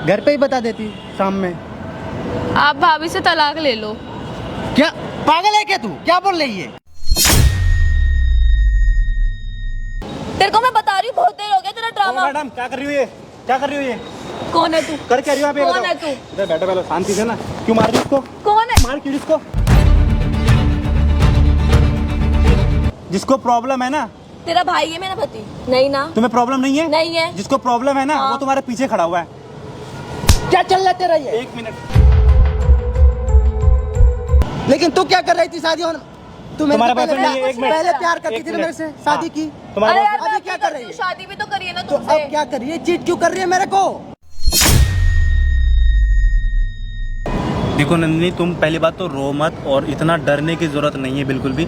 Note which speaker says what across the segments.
Speaker 1: घर पे ही बता देती शाम में।
Speaker 2: आप भाभी से तलाक ले लो।
Speaker 1: क्या पागल है क्या तू? क्या बोल रही है?
Speaker 2: तेरे को मैं बता रही हूँ, बहुत देर हो गया तेरा ड्रामा।
Speaker 3: मैडम क्या कर रही हो ये? क्या कर रही हो ये?
Speaker 2: कौन है तू?
Speaker 3: कर क्या रही हो आप?
Speaker 2: कौन है तू?
Speaker 3: इधर बैठो पहले शांति से ना। क्यों मार रही हो उसको?
Speaker 2: कौन है?
Speaker 3: मार क्यों इसको? जिसको प्रॉब्लम है ना।
Speaker 2: तेरा भाई है मेरा पति? नहीं ना।
Speaker 3: तुम्हें प्रॉब्लम नहीं है?
Speaker 2: नहीं है।
Speaker 3: जिसको प्रॉब्लम है ना
Speaker 2: हाँ।
Speaker 3: वो तुम्हारे पीछे खड़ा हुआ है।
Speaker 1: क्या चल रहा है तेरा ये?
Speaker 3: एक मिनट।
Speaker 1: लेकिन तू क्या कर रही थी शादी होने? तू मेरे
Speaker 3: तुम्हारा
Speaker 1: से पहले
Speaker 3: boyfriend नहीं है, एक मिनट।
Speaker 1: पहले प्यार करती
Speaker 3: एक
Speaker 1: थी ना
Speaker 3: मिनट।
Speaker 1: मेरे से, शादी
Speaker 3: हाँ।
Speaker 1: की।
Speaker 3: तुम्हारा
Speaker 2: अरे यार,
Speaker 1: अभी
Speaker 2: मैं
Speaker 1: क्या
Speaker 2: क्या
Speaker 1: कर रही है?
Speaker 2: शादी भी तो करी है ना
Speaker 1: तो
Speaker 2: तुमसे।
Speaker 1: अब क्या कर रही है? चीट क्यों कर रही है मेरे को?
Speaker 3: देखो नंदिनी, तुम पहली बात तो रो मत, और इतना डरने की जरूरत नहीं है बिल्कुल भी।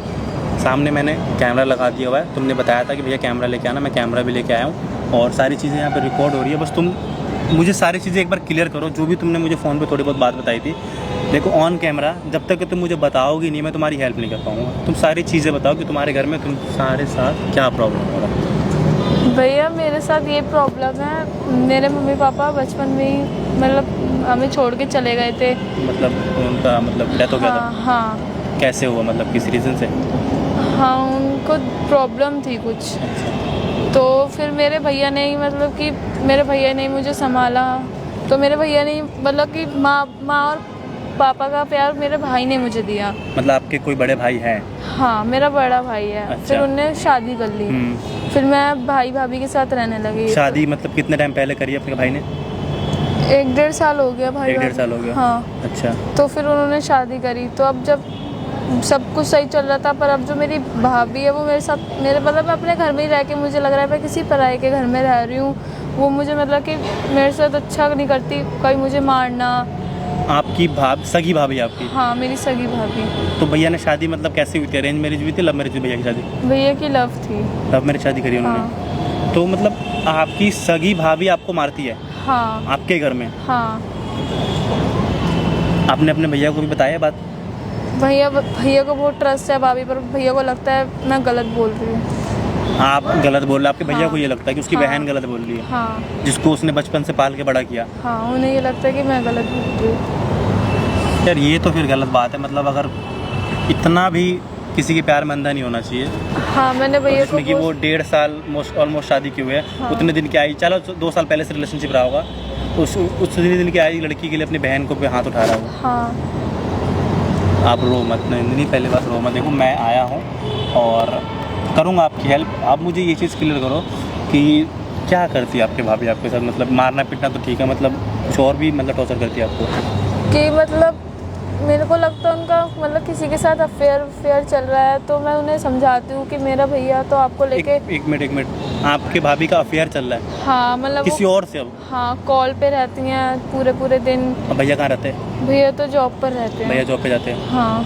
Speaker 3: सामने मैंने कैमरा लगा दिया हुआ है। तुमने बताया था कि भैया कैमरा लेके आना, मैं कैमरा भी लेके आया हूँ, और सारी चीज़ें यहाँ पे रिकॉर्ड हो रही है। बस तुम मुझे सारी चीज़ें एक बार क्लियर करो, जो भी तुमने मुझे फ़ोन पे थोड़ी बहुत बात बताई थी। देखो ऑन कैमरा जब तक कि तुम मुझे बताओगी नहीं, मैं तुम्हारी हेल्प नहीं कर पाऊँगा। तुम सारी चीज़ें बताओ कि तुम्हारे घर में तुम सारे साथ क्या प्रॉब्लम हो रहा है।
Speaker 2: भैया मेरे साथ ये प्रॉब्लम है, मेरे मम्मी पापा बचपन में ही मतलब हमें छोड़ के चले गए थे।
Speaker 3: मतलब उनका मतलब डेथ हो गया था?
Speaker 2: हाँ।
Speaker 3: कैसे हुआ, मतलब किस रीज़न से?
Speaker 2: हाँ, उनको प्रॉब्लम थी कुछ, तो फिर मेरे भैया ने ही मतलब कि मेरे भैया ने ही मुझे संभाला। तो मेरे भैया ने मतलब कि माँ और पापा का प्यार मेरे भाई ने मुझे दिया।
Speaker 3: मतलब आपके कोई बड़े भाई हैं?
Speaker 2: हाँ, मेरा बड़ा भाई है।
Speaker 3: अच्छा।
Speaker 2: फिर उनने शादी कर ली। फिर मैं भाई भाभी के साथ रहने लगी।
Speaker 3: शादी मतलब कितने टाइम पहले करी अपने भाई ने?
Speaker 2: 1-1.5 साल हो गया भाई।
Speaker 3: 1-1.5 साल हो गया।
Speaker 2: हाँ।
Speaker 3: अच्छा।
Speaker 2: तो फिर उन्होंने शादी करी, तो अब जब सब कुछ सही चल रहा था, पर अब जो मेरी भाभी है वो मेरे साथ मेरे मतलब मैं अपने घर में ही रह के मुझे लग रहा है मैं किसी पराये के घर में रह रही हूँ। वो मुझे मतलब कि मेरे साथ अच्छा नहीं करती, कहीं मुझे मारना।
Speaker 3: आपकी सगी भाभी आपकी?
Speaker 2: हाँ, मेरी सगी भाभी।
Speaker 3: तो भैया ने शादी मतलब कैसे हुई थी? अरेंज मैरिज हुई थी, लव मैरिज हुई भैया की शादी?
Speaker 2: भैया की लव थी।
Speaker 3: लव मैरिज शादी करी उन्होंने?
Speaker 2: हाँ।
Speaker 3: तो मतलब आपकी सगी भाभी आपको मारती है?
Speaker 2: हाँ।
Speaker 3: आपके घर में?
Speaker 2: हाँ।
Speaker 3: आपने अपने भैया को भी बताया बात?
Speaker 2: भैया को बहुत ट्रस्ट है भाभी पर, भैया को लगता है मैं गलत बोल रही हूँ।
Speaker 3: आप गलत बोल रहे? आपके भैया
Speaker 2: हाँ।
Speaker 3: को ये लगता है कि उसकी
Speaker 2: हाँ।
Speaker 3: बहन गलत बोल रही है?
Speaker 2: हाँ।
Speaker 3: जिसको उसने बचपन से पाल के बड़ा किया?
Speaker 2: हाँ, उन्हें ये लगता है कि मैं गलत बोल रही हूँ।
Speaker 3: यार ये तो फिर गलत बात है। मतलब अगर इतना भी किसी के प्यार में अंधा नहीं होना चाहिए।
Speaker 2: हाँ, मैंने भैया को
Speaker 3: जिसमें कि वो 1.5 साल ऑलमोस्ट शादी की हुई है।
Speaker 2: हाँ।
Speaker 3: उतने दिन की आई, चलो 2 साल पहले से रिलेशनशिप रहा होगा, उस दिन की आई लड़की के लिए अपनी बहन को पे हाथ उठा रहा होगा।
Speaker 2: हाँ।
Speaker 3: आप रो मत नंदिनी, पहले बात रो मत। देखो मैं आया हूँ और करूँगा आपकी हेल्प। आप मुझे ये चीज़ क्लियर करो कि क्या करती है आपके भाभी आपके साथ? मतलब मारना पीटना तो ठीक है, मतलब कुछ और भी मतलब टॉर्चर करती है आपको?
Speaker 2: कि मतलब मेरे को लगता है उनका मतलब किसी के साथ अफेयर चल रहा है, तो मैं उन्हें समझाती हूँ कि मेरा भैया तो आपको लेके
Speaker 3: एक मिनट, आपके भाभी का अफेयर चल रहा है?
Speaker 2: हाँ, मतलब
Speaker 3: किसी और से? अब
Speaker 2: हाँ, कॉल पे रहती हैं पूरे दिन।
Speaker 3: अब भैया कहाँ रहते हैं?
Speaker 2: भैया तो जॉब पर रहते हैं।
Speaker 3: भैया जॉब पे जाते हैं?
Speaker 2: हाँ।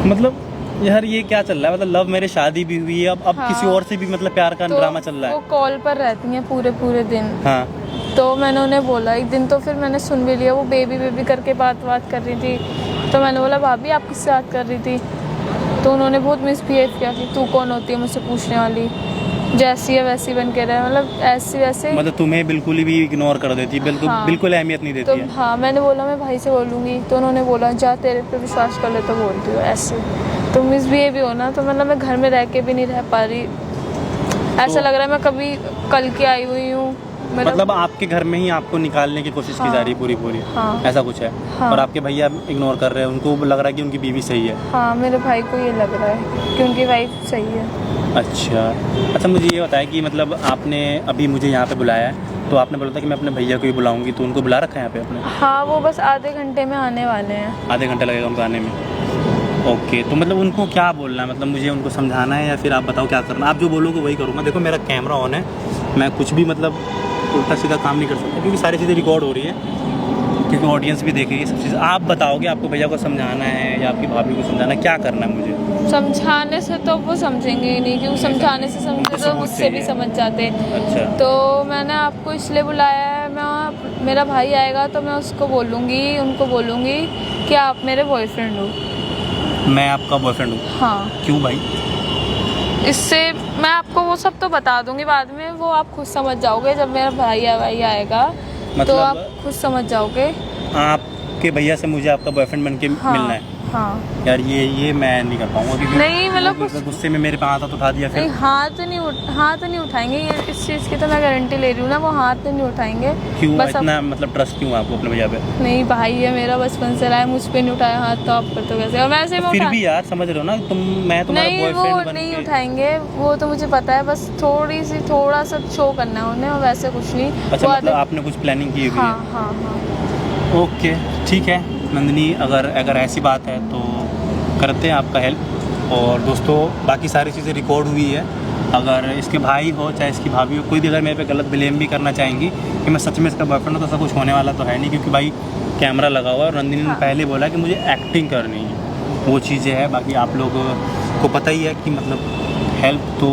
Speaker 3: मतलब यार ये क्या चल रहा है? मतलब लव मेरी शादी भी हुई है, अब
Speaker 2: हाँ।
Speaker 3: किसी और से भी मतलब प्यार का
Speaker 2: तो
Speaker 3: ड्रामा चल रहा है?
Speaker 2: वो कॉल पर रहती हैं पूरे दिन।
Speaker 3: हाँ।
Speaker 2: तो मैंने उन्हें बोला एक दिन, तो फिर मैंने सुन भी लिया, वो बेबी करके बात कर रही थी। तो मैंने बोला भाभी आप किससे बात कर रही थी? तो उन्होंने बहुत मिसबिहेव किया कि तू कौन होती है मुझसे पूछने वाली, जैसी है वैसी बन के रहे, मतलब ऐसी वैसे।
Speaker 3: मतलब तुम्हें बिल्कुल भी इग्नोर कर देती है?
Speaker 2: हाँ।
Speaker 3: बिल्कुल अहमियत नहीं देती
Speaker 2: तो
Speaker 3: है?
Speaker 2: हाँ, मैंने बोला मैं भाई से बोलूँगी, तो उन्होंने बोला जा तेरे पे विश्वास कर ले तो बोलती हो ऐसे। तो मिसबिहेव भी होना, तो मतलब मैं घर में रह के भी नहीं रह पा रही। ऐसा लग रहा है मैं कभी कल की आई हुई हूँ।
Speaker 3: मतलब आपके घर में ही आपको निकालने की कोशिश की जा रही है पूरी?
Speaker 2: हाँ।
Speaker 3: ऐसा कुछ है?
Speaker 2: हाँ।
Speaker 3: और आपके भैया इग्नोर कर रहे हैं, उनको लग रहा है कि उनकी बीवी सही है?
Speaker 2: हाँ, मेरे भाई को ये लग रहा है कि उनकी वाइफ सही है।
Speaker 3: अच्छा, मुझे ये बताया कि मतलब आपने अभी मुझे यहाँ पे बुलाया है, तो आपने बोला था कि मैं अपने भैया को ही बुलाऊंगी, तो उनको बुला रखा है यहाँ पे आपने?
Speaker 2: हाँ, वो बस आधे घंटे में आने वाले हैं।
Speaker 3: आधे घंटे लगेगा उनको आने में? ओके, तो मतलब उनको क्या बोलना है? मतलब मुझे उनको समझाना है या फिर आप बताओ क्या करना? आप जो बोलोगे वही करूँगा। देखो मेरा कैमरा ऑन है, मैं कुछ भी मतलब उल्टा सीधा काम नहीं कर सकता, क्योंकि सारी चीज़ें रिकॉर्ड हो रही है, क्योंकि ऑडियंस भी देखेगी सब चीज़। आप बताओगे आपको भैया को समझाना है या आपकी भाभी को समझाना है, क्या करना है मुझे?
Speaker 2: समझाने से तो वो समझेंगे ही नहीं, क्योंकि समझाने से समझते तो मुझसे भी समझ जाते।
Speaker 3: अच्छा।
Speaker 2: तो मैंने आपको इसलिए बुलाया है, मैं मेरा भाई आएगा तो मैं उसको बोलूँगी, उनको बोलूँगी कि आप मेरे बॉयफ्रेंड हो।
Speaker 3: मैं आपका बॉयफ्रेंड हूँ?
Speaker 2: हाँ।
Speaker 3: क्यों भाई?
Speaker 2: इससे मैं आपको वो सब तो बता दूंगी बाद में, वो आप खुद समझ जाओगे जब मेरा भाई आएगा। तो आप खुद समझ जाओगे।
Speaker 3: आपके भैया से मुझे आपका बॉयफ्रेंड बन के मिलना है।
Speaker 2: हाँ
Speaker 3: यार ये मैं नहीं कर पाऊंगा क्योंकि
Speaker 2: नहीं, मतलब
Speaker 3: वो गुस्से में मेरे पे हाथ उठा दिया फिर।
Speaker 2: नहीं, हाथ नहीं उठाएंगे, ये इस चीज़ की तो मैं गारंटी ले रही हूँ ना, वो हाथ नहीं उठाएंगे।
Speaker 3: क्यों
Speaker 2: बस
Speaker 3: इतना मतलब ट्रस्ट क्यों आपको अपने भैया पे?
Speaker 2: नहीं भाई, ये मेरा बचपन से रहा है, मुझ पे नहीं उठाया हाथ, तो आप पर तो कैसे? और वैसे मैं
Speaker 3: फिर भी यार समझ रहे हो ना मैं तुम्हारा
Speaker 2: नहीं, वो
Speaker 3: बॉयफ्रेंड बन
Speaker 2: नहीं
Speaker 3: के।
Speaker 2: उठाएंगे, वो तो मुझे पता है, बस थोड़ा सा शो करना है उन्हें, और वैसे कुछ नहीं।
Speaker 3: अच्छा,
Speaker 2: वो
Speaker 3: मतलब आपने कुछ प्लानिंग की हुई है?
Speaker 2: हाँ हाँ हाँ।
Speaker 3: ओके ठीक है नंदिनी, अगर ऐसी बात है तो करते हैं आपका हेल्प। और दोस्तों बाकी सारी चीज़ें रिकॉर्ड हुई है, अगर इसके भाई हो चाहे इसकी भाभी हो, कोई भी अगर मेरे पे गलत ब्लेम भी करना चाहेंगी कि मैं सच में इसका बॉयफ्रेंड हूँ, तो ऐसा कुछ होने वाला तो है नहीं, क्योंकि भाई कैमरा लगा हुआ है और नंदिनी ने पहले बोला कि मुझे एक्टिंग करनी है, वो चीज़ें हैं। बाकी आप लोग को पता ही है कि मतलब हेल्प तो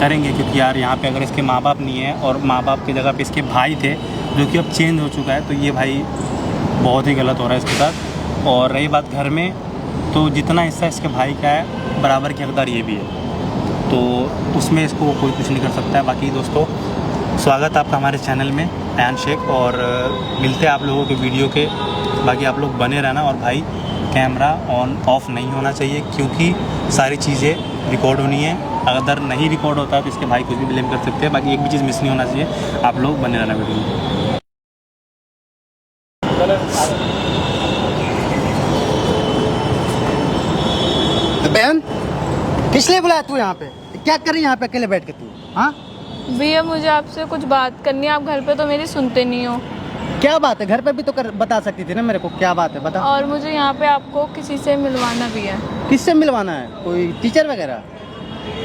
Speaker 3: करेंगे, क्योंकि यार यहाँ पे अगर इसके माँ बाप नहीं है और माँ बाप की जगह पे इसके भाई थे जो कि अब चेंज हो चुका है, तो ये भाई बहुत ही गलत हो रहा है इसके साथ। और रही बात घर में, तो जितना हिस्सा इसके भाई का है बराबर की हकदार ये भी है, तो उसमें इसको कोई कुछ नहीं कर सकता है। बाकी दोस्तों स्वागत आपका हमारे चैनल में अयान शेख, और मिलते हैं आप लोगों के वीडियो के। बाकी आप लोग बने रहना, और भाई कैमरा ऑन ऑफ नहीं होना चाहिए क्योंकि सारी चीज़ें रिकॉर्ड होनी है। अगर नहीं रिकॉर्ड होता है तो इसके भाई कुछ भी ब्लेम कर सकते हैं। बाकी एक भी चीज़ मिस नहीं होना चाहिए, आप लोग बने रहना वीडियो में।
Speaker 1: बहन किस लिए बुलाया तू यहाँ पे? क्या कर रही है यहाँ पे अकेले बैठ के तू? हाँ
Speaker 2: भैया मुझे आपसे कुछ बात करनी है, आप घर पे तो मेरी सुनते नहीं हो।
Speaker 1: क्या बात है? घर पे भी तो बता सकती थी ना मेरे को, क्या बात है बता।
Speaker 2: और मुझे यहाँ पे आपको किसी से मिलवाना भी है।
Speaker 1: किससे मिलवाना है? कोई टीचर वगैरह?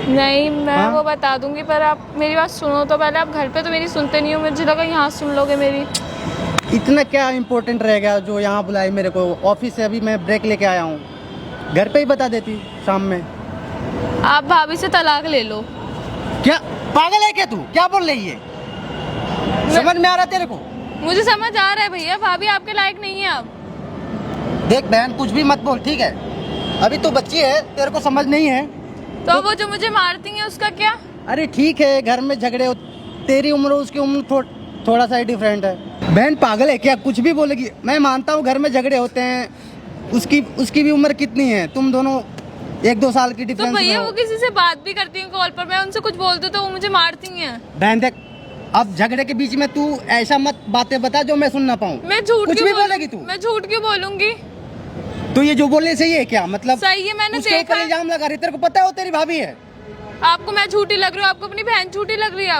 Speaker 2: नहीं, मैं
Speaker 1: हाँ?
Speaker 2: वो बता दूंगी, पर आप मेरी बात सुनो तो पहले। आप घर पे तो मेरी सुनते नहीं हो, मुझे लगा यहाँ सुन लोगे मेरी।
Speaker 1: इतना क्या इम्पोर्टेंट रहेगा जो यहाँ बुलाई मेरे को? ऑफिस से अभी मैं ब्रेक लेके आया हूँ, घर पे ही बता देती शाम में।
Speaker 2: आप भाभी से तलाक ले लो।
Speaker 1: क्या पागल है क्या तू? क्या बोल रही है? समझ में आ रहा तेरे को?
Speaker 2: मुझे समझ आ रहा है भैया, भाभी आपके लायक नहीं है आप।
Speaker 1: देख बहन कुछ भी मत बोल, ठीक है? अभी तो बच्ची है, तेरे को समझ नहीं है
Speaker 2: तो वो जो मुझे मारती है उसका क्या?
Speaker 1: अरे ठीक है, घर में झगड़े हो, तेरी उम्र उसकी उम्र थोड़ा सा ही डिफरेंट है। बहन पागल है क्या? कुछ भी बोलेगी। मैं मानता हूँ घर में झगड़े होते हैं, उसकी भी उम्र कितनी है? तुम दोनों 1-2 साल की
Speaker 2: तो
Speaker 1: डिफरेंस में
Speaker 2: भैया
Speaker 1: हो।
Speaker 2: वो किसी से बात भी करती है कॉल पर, मैं उनसे कुछ बोल दूं तो वो मुझे मारती हैं।
Speaker 1: बहन देख, अब झगड़े के बीच में तू ऐसा मत बातें बता जो मैं सुन ना पाऊँ।
Speaker 2: मैं झूठ
Speaker 1: कुछ
Speaker 2: क्यों
Speaker 1: भी बोलेगी तू?
Speaker 2: मैं झूठ क्यों बोलूंगी?
Speaker 1: तो ये जो बोले सही है क्या? मतलब
Speaker 2: सही है, मैंने
Speaker 1: उसके ऊपर
Speaker 2: देखा।
Speaker 1: इल्जाम लगा रही, तेरे को पता है वो तेरी भाभी है।
Speaker 2: आपको मैं झूठी लग रही हूँ, आपको अपनी बहन झूठी लग रही है।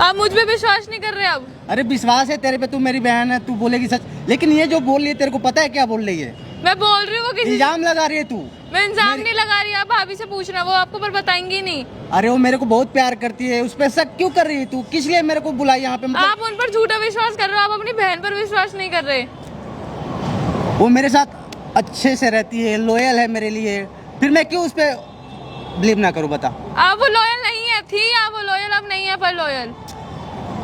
Speaker 2: आप मुझ पे विश्वास नहीं कर रहे अब।
Speaker 1: अरे विश्वास है तेरे पे, तू मेरी बहन है, तू बोलेगी सच। लेकिन ये जो बोल रही है तेरे को पता है क्या बोल रही है?
Speaker 2: मैं बोल रही हूँ वो किसी
Speaker 1: इल्जाम लगा रही है तू।
Speaker 2: मैं इल्जाम नहीं लगा रही, आप भाभी से पूछना, वो आपको पर बताएंगी नहीं।
Speaker 1: अरे वो मेरे को बहुत प्यार करती है, उस पर शक क्यों कर रही है तू? किस लिए मेरे को बुलाई यहाँ पे? मतलब
Speaker 2: आप उन पर झूठा विश्वास कर रहे हो, आप अपनी बहन पर विश्वास नहीं कर रहे।
Speaker 1: वो मेरे साथ अच्छे से रहती है, लॉयल है मेरे लिए, फिर मैं क्यों उस पर बिलीव ना करूँ? बता।
Speaker 2: आप वो लॉयल नहीं है, थी आप वो लॉयल, अब नहीं है पर लॉयल।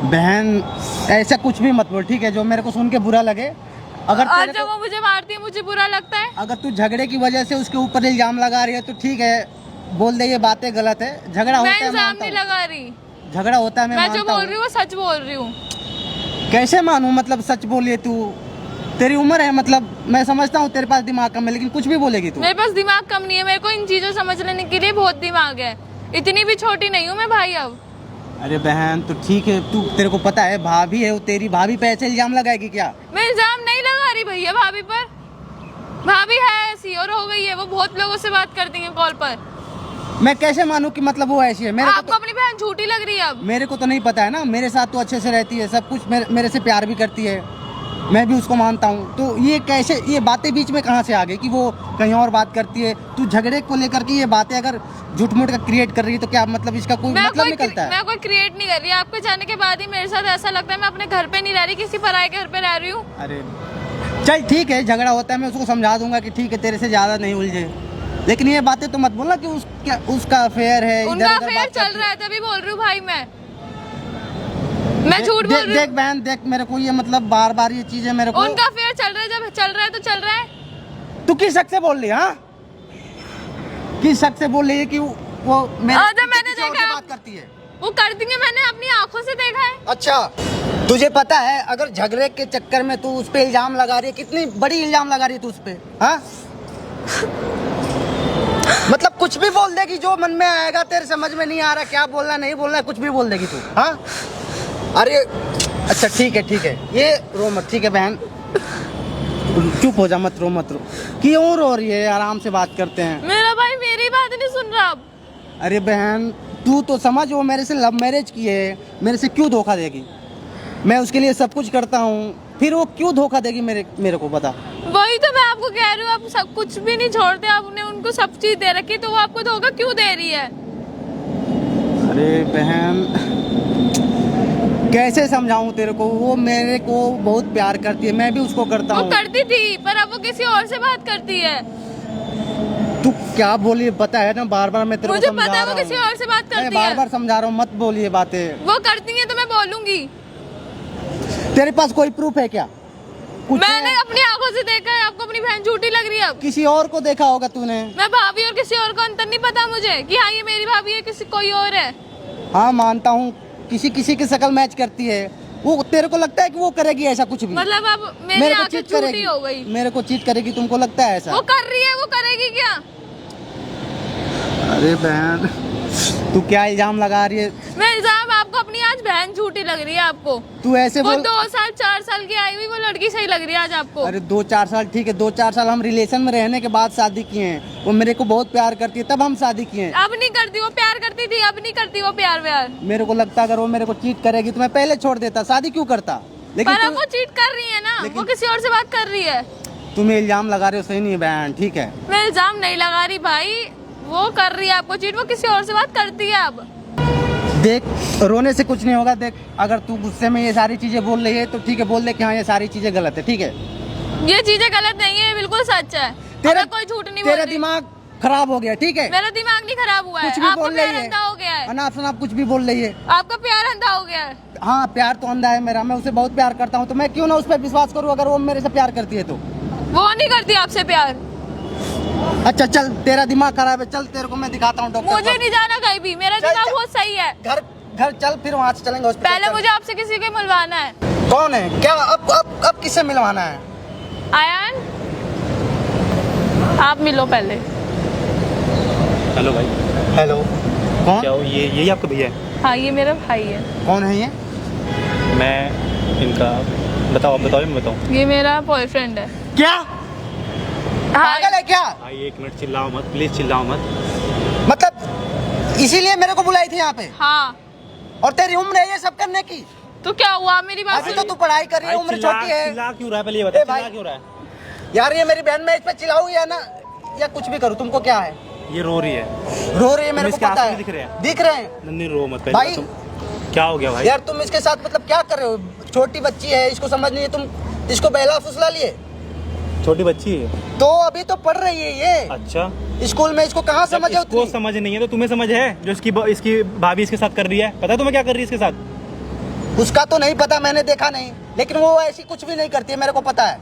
Speaker 1: बहन ऐसा कुछ भी मत बोल, ठीक है? जो मेरे को सुन के बुरा लगे। अगर
Speaker 2: और जब वो मुझे मारती है मुझे बुरा लगता है।
Speaker 1: अगर तू झगड़े की वजह से उसके ऊपर इल्जाम लगा रही है तो ठीक है, बोल दे ये बातें गलत है, झगड़ा होता
Speaker 2: मैं
Speaker 1: है,
Speaker 2: इल्जाम
Speaker 1: मानता
Speaker 2: नहीं
Speaker 1: हूँ।
Speaker 2: लगा रही,
Speaker 1: झगड़ा होता है, मैं
Speaker 2: मैं जो
Speaker 1: मानता
Speaker 2: बोल
Speaker 1: हूँ।
Speaker 2: रही हूँ वो सच बोल रही हूँ।
Speaker 1: कैसे मानूं? मतलब सच बोलिए तू, तेरी उम्र है, मतलब मैं समझता हूँ तेरे पास दिमाग कम है, लेकिन कुछ भी बोलेगी तू।
Speaker 2: मेरे पास दिमाग कम नहीं है, मेरे को इन चीजों समझ लेने के लिए बहुत दिमाग है, इतनी भी छोटी नहीं हूँ मैं भाई अब।
Speaker 1: अरे बहन तो ठीक है, तू तेरे को पता है भाभी है वो, तेरी भाभी पे ऐसे इल्जाम लगाएगी क्या?
Speaker 2: मैं इल्जाम नहीं लगा रही भैया भाभी पर, भाभी है ऐसी और हो गई है, वो बहुत लोगों से बात करती है कॉल पर।
Speaker 1: मैं कैसे मानूं कि मतलब वो ऐसी है?
Speaker 2: आपको अपनी बहन झूठी लग रही है अब।
Speaker 1: मेरे को तो नहीं पता है ना, मेरे साथ तो अच्छे से रहती है, सब कुछ मेरे से प्यार भी करती है, मैं भी उसको मानता हूँ। तो ये कैसे, ये बातें बीच में कहाँ से आ गई कि वो कहीं और बात करती है? तू झगड़े को लेकर के ये बातें अगर झूठ मूठ का क्रिएट कर रही है तो क्या मतलब इसका कोई मतलब निकलता है?
Speaker 2: मैं कोई क्रिएट नहीं कर रही, आपके जाने के बाद ही मेरे साथ ऐसा लगता है मैं अपने घर पे नहीं रह रही, किसी पराये के घर पे रह रही हूँ।
Speaker 1: अरे चल ठीक है, झगड़ा होता है, मैं उसको समझा दूंगा कि ठीक है तेरे से ज्यादा नहीं उलझे, लेकिन ये बातें तो मत बोलना कि उसका अफेयर है,
Speaker 2: उनका अफेयर चल रहा है तभी बोल रही हूँ भाई, मैं झूठ बोल रही हूँ।
Speaker 1: देख बहन देख, मेरे को ये मतलब बार बार ये चीजें मेरे को,
Speaker 2: उनका अफेयर चल रहा है, जब चल रहा है तो चल रहा है।
Speaker 1: तू किस शक से बोल रही है? हाँ किस शक से बोल रही है कि वो
Speaker 2: मैंने
Speaker 1: किसी और
Speaker 2: देखा
Speaker 1: से बात करती है?
Speaker 2: वो करती है, मैंने अपनी आंखों से देखा है।
Speaker 1: अच्छा, तुझे पता है अगर झगड़े के चक्कर में तू उस पे इल्जाम लगा रही है, कितनी बड़ी इल्जाम लगा रही है तू उस पे, हाँ? मतलब कुछ भी बोल देगी जो मन में आएगा, तेरे समझ में नहीं आ रहा क्या बोलना नहीं बोलना, कुछ भी बोल देगी तू, हाँ? अरे अच्छा ठीक है, ये रो मत, ठीक है बहन, चुप हो जा, मत रो। क्यों रो रही है? आराम से बात करते हैं।
Speaker 2: मेरा भाई मेरी बात नहीं सुन रहा अब।
Speaker 1: अरे बहन तू तो समझ, वो मेरे से लव मैरिज की है, मेरे से क्यों धोखा देगी? मैं उसके लिए सब कुछ करता हूँ, फिर वो क्यों धोखा देगी मेरे को बता।
Speaker 2: वही तो मैं आपको कह रही हूँ, आप सब कुछ भी नहीं छोड़ते, आपने उनको सब चीज दे रखी, तो वो आपको धोखा क्यों दे रही है?
Speaker 1: अरे बहन कैसे समझाऊं तेरे को, वो मेरे को बहुत प्यार करती है, मैं भी उसको करता
Speaker 2: वो
Speaker 1: हूँ।
Speaker 2: करती थी, पर अब वो किसी और से बात करती है।
Speaker 1: तू क्या बोली पता है ना, बार बार मैं तेरे को
Speaker 2: मुझे
Speaker 1: समझा
Speaker 2: पता है
Speaker 1: रहा
Speaker 2: वो किसी
Speaker 1: हूँ।
Speaker 2: और से बात
Speaker 1: मैं
Speaker 2: करती
Speaker 1: बार
Speaker 2: है।
Speaker 1: बार समझा रहा हूँ, मत बोल ये बातें।
Speaker 2: वो करती है तो मैं बोलूंगी।
Speaker 1: तेरे पास कोई प्रूफ है क्या? कुछ
Speaker 2: मैंने
Speaker 1: है?
Speaker 2: अपनी आंखों से देखा है, आपको अपनी बहन झूठी लग रही है अब।
Speaker 1: किसी और को देखा होगा तूने।
Speaker 2: मैं भाभी और किसी और को अंतर नहीं पता मुझे कि हाँ ये मेरी भाभी है, किसी कोई और है।
Speaker 1: हाँ मानता हूँ, किसी की शक्ल मैच करती है, वो तेरे को लगता है कि वो करेगी ऐसा कुछ भी?
Speaker 2: मतलब अब मेरी
Speaker 1: मेरे को
Speaker 2: आंखें
Speaker 1: चीट
Speaker 2: झूठी
Speaker 1: करेगी,
Speaker 2: हो गई।
Speaker 1: मेरे को चीट करेगी, तुमको लगता है ऐसा?
Speaker 2: वो कर रही है, वो करेगी क्या?
Speaker 1: अरे बहन तू क्या इल्जाम लगा रही है?
Speaker 2: मैं इल्जाम आपको अपनी आज बहन झूठी लग रही है आपको।
Speaker 1: तू ऐसे
Speaker 2: वो
Speaker 1: बोल।
Speaker 2: 2 साल 4 साल की आई हुई वो लड़की सही लग रही है आज आपको।
Speaker 1: अरे 2-4 साल ठीक है, 2-4 साल हम रिलेशन में रहने के बाद शादी किए हैं, वो मेरे को बहुत प्यार करती है तब हम शादी किए हैं।
Speaker 2: अब नहीं करती, वो प्यार करती थी, अब नहीं करती वो प्यार व्यार।
Speaker 1: मेरे को लगता अगर वो मेरे को चीट करेगी तो मैं पहले छोड़ देता, शादी क्यों करता? लेकिन
Speaker 2: पर अब वो चीट कर रही है ना, वो किसी और से बात कर रही है।
Speaker 1: तुम्हें इल्जाम लगा रहे हो, सही नहीं है बहन, ठीक है?
Speaker 2: मैं इल्जाम नहीं लगा रही भाई, वो कर रही है आपको चीट, वो किसी और से बात करती है अब।
Speaker 1: देख रोने से कुछ नहीं होगा, देख अगर तू गुस्से में ये सारी चीजें बोल रही है तो ठीक है, बोल दे कि हाँ ये सारी चीजें गलत है, ठीक है?
Speaker 2: ये चीजें गलत नहीं है, बिल्कुल सच है।
Speaker 1: तेरा
Speaker 2: मैं कोई झूठ नहीं बोल
Speaker 1: तेरा
Speaker 2: रही।
Speaker 1: दिमाग खराब हो गया, ठीक है?
Speaker 2: मेरा दिमाग नहीं खराब हुआ है,
Speaker 1: कुछ भी
Speaker 2: आपका
Speaker 1: बोल
Speaker 2: प्यार
Speaker 1: रही है,
Speaker 2: अंधा हो गया है।
Speaker 1: अनाप शनाप कुछ भी बोल रही है।
Speaker 2: आपका प्यार अंधा हो गया है।
Speaker 1: हाँ प्यार तो अंधा है मेरा, मैं उसे बहुत प्यार करता हूँ, तो मैं क्यों ना उस पर विश्वास करूँ अगर वो मेरे से प्यार करती है तो?
Speaker 2: वो नहीं करती आपसे प्यार।
Speaker 1: अच्छा चल, तेरा दिमाग खराब है, चल तेरे को मैं दिखाता हूँ डॉक्टर
Speaker 2: मुझे
Speaker 1: को।
Speaker 2: नहीं जाना कहीं भी, मेरा
Speaker 1: चल,
Speaker 2: दिमाग
Speaker 1: चल।
Speaker 2: बहुत सही है।
Speaker 1: घर चल, फिर वहाँ से चलेंगे हॉस्पिटल।
Speaker 2: पहले मुझे आपसे किसी को मिलवाना है।
Speaker 1: कौन है क्या? अब किससे मिलवाना है?
Speaker 2: आयान आप मिलो पहले।
Speaker 3: हेलो भाई।
Speaker 1: हेलो कौन?
Speaker 3: क्या हो, ये यही आपका भैया है?
Speaker 2: हाँ ये मेरा भाई है।
Speaker 1: कौन है ये?
Speaker 3: मैं इनका बताओ, आप बताओ, मैं बताऊँ?
Speaker 2: ये मेरा बॉयफ्रेंड है।
Speaker 1: क्या
Speaker 2: हाँ
Speaker 1: पागल है क्या?
Speaker 3: भाई 1 मिनट, चिल्लाओ मत प्लीज, चिल्लाओ मत।
Speaker 1: मतलब इसीलिए मेरे को बुलाई थी यहाँ पे?
Speaker 2: हाँ।
Speaker 1: और तेरी उम्र है ये सब करने की?
Speaker 2: तो क्या हुआ, मेरी बात
Speaker 1: अभी तो
Speaker 2: सुन।
Speaker 1: तू पढ़ाई कर रही है,
Speaker 3: भाई,
Speaker 1: उम्र
Speaker 3: चिल्ला
Speaker 1: छोटी है।
Speaker 3: चिल्ला क्यों रहा है पहले ये बता,
Speaker 1: ए भाई।
Speaker 3: चिल्ला क्यों रहा है?
Speaker 1: यार ये मेरी बहन, मैं इस पे चिल्लाऊं या ना या कुछ भी करूं, तुमको क्या है?
Speaker 3: ये रो रही है।
Speaker 1: रो रही है, मेरे को
Speaker 3: इसके
Speaker 1: पता
Speaker 3: आंसू
Speaker 1: है।
Speaker 3: भी दिख रहे हैं।
Speaker 1: दिख रहे हैं
Speaker 3: नन्ही रो मत
Speaker 1: भाई।
Speaker 3: तुम। क्या हो गया भाई?
Speaker 1: यार तुम इसके साथ मतलब क्या कर रहे हो? छोटी बच्ची है, इसको समझ नहीं है, तुम इसको बहला फुसला लिए।
Speaker 3: छोटी बच्ची है
Speaker 1: तो अभी तो पढ़ रही है ये
Speaker 3: अच्छा।
Speaker 1: स्कूल में, इसको कहाँ समझ है
Speaker 3: इसको
Speaker 1: उतनी?
Speaker 3: समझ नहीं है तो तुम्हें समझ है? जो इसकी भाभी इसके साथ कर रही है, पता है तुम्हें क्या कर रही है इसके साथ?
Speaker 1: उसका तो नहीं पता, मैंने देखा नहीं, लेकिन वो ऐसी कुछ भी नहीं करती है, मेरे को पता है।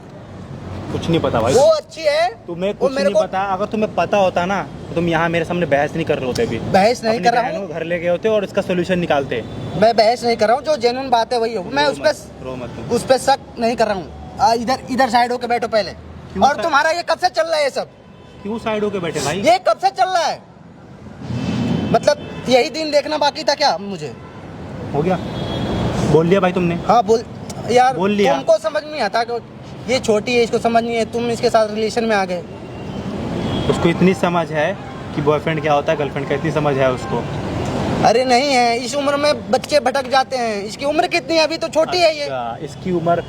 Speaker 3: कुछ नहीं पता भाई,
Speaker 1: वो अच्छी है।
Speaker 3: तुम्हें
Speaker 1: वो
Speaker 3: कुछ
Speaker 1: मेरे
Speaker 3: नहीं
Speaker 1: को
Speaker 3: पता। अगर तुम्हें पता होता ना तो तुम यहाँ मेरे सामने बहस नहीं कर रहे होते अभी।
Speaker 1: बहस नहीं
Speaker 3: अपनी
Speaker 1: कर रहा
Speaker 3: बहनों
Speaker 1: हूँ,
Speaker 3: को घर ले गए होते और इसका सोल्यूशन निकालते।
Speaker 1: मैं बहस नहीं कर रहा हूँ, जो जेन्युइन बात है वही हो। मैं
Speaker 3: रो मत तुम।
Speaker 1: उस पे शक नहीं कर रहा हूँ। इधर साइड होके बैठो पहले। और
Speaker 3: सर?
Speaker 1: तुम्हारा ये कब से चल रहा है ये सब?
Speaker 3: क्यों साइड होके बैठे भाई?
Speaker 1: ये कब से चल रहा है? मतलब यही दिन देखना बाकी था क्या मुझे?
Speaker 3: हो गया, बोल लिया भाई तुमने।
Speaker 1: हाँ बोल यार,
Speaker 3: बोल लिया।
Speaker 1: तुमको समझ नहीं आता कि ये छोटी है, इसको समझ नहीं है, तुम इसके साथ रिलेशन में आ गए।
Speaker 3: उसको इतनी समझ है कि बॉयफ्रेंड क्या होता है, गर्लफ्रेंड का, इतनी समझ है उसको।
Speaker 1: अरे नहीं है, इस उम्र में बच्चे भटक जाते हैं। इसकी उम्र कितनी है? अभी तो छोटी है ये।
Speaker 3: अच्छा, इसकी उम्र,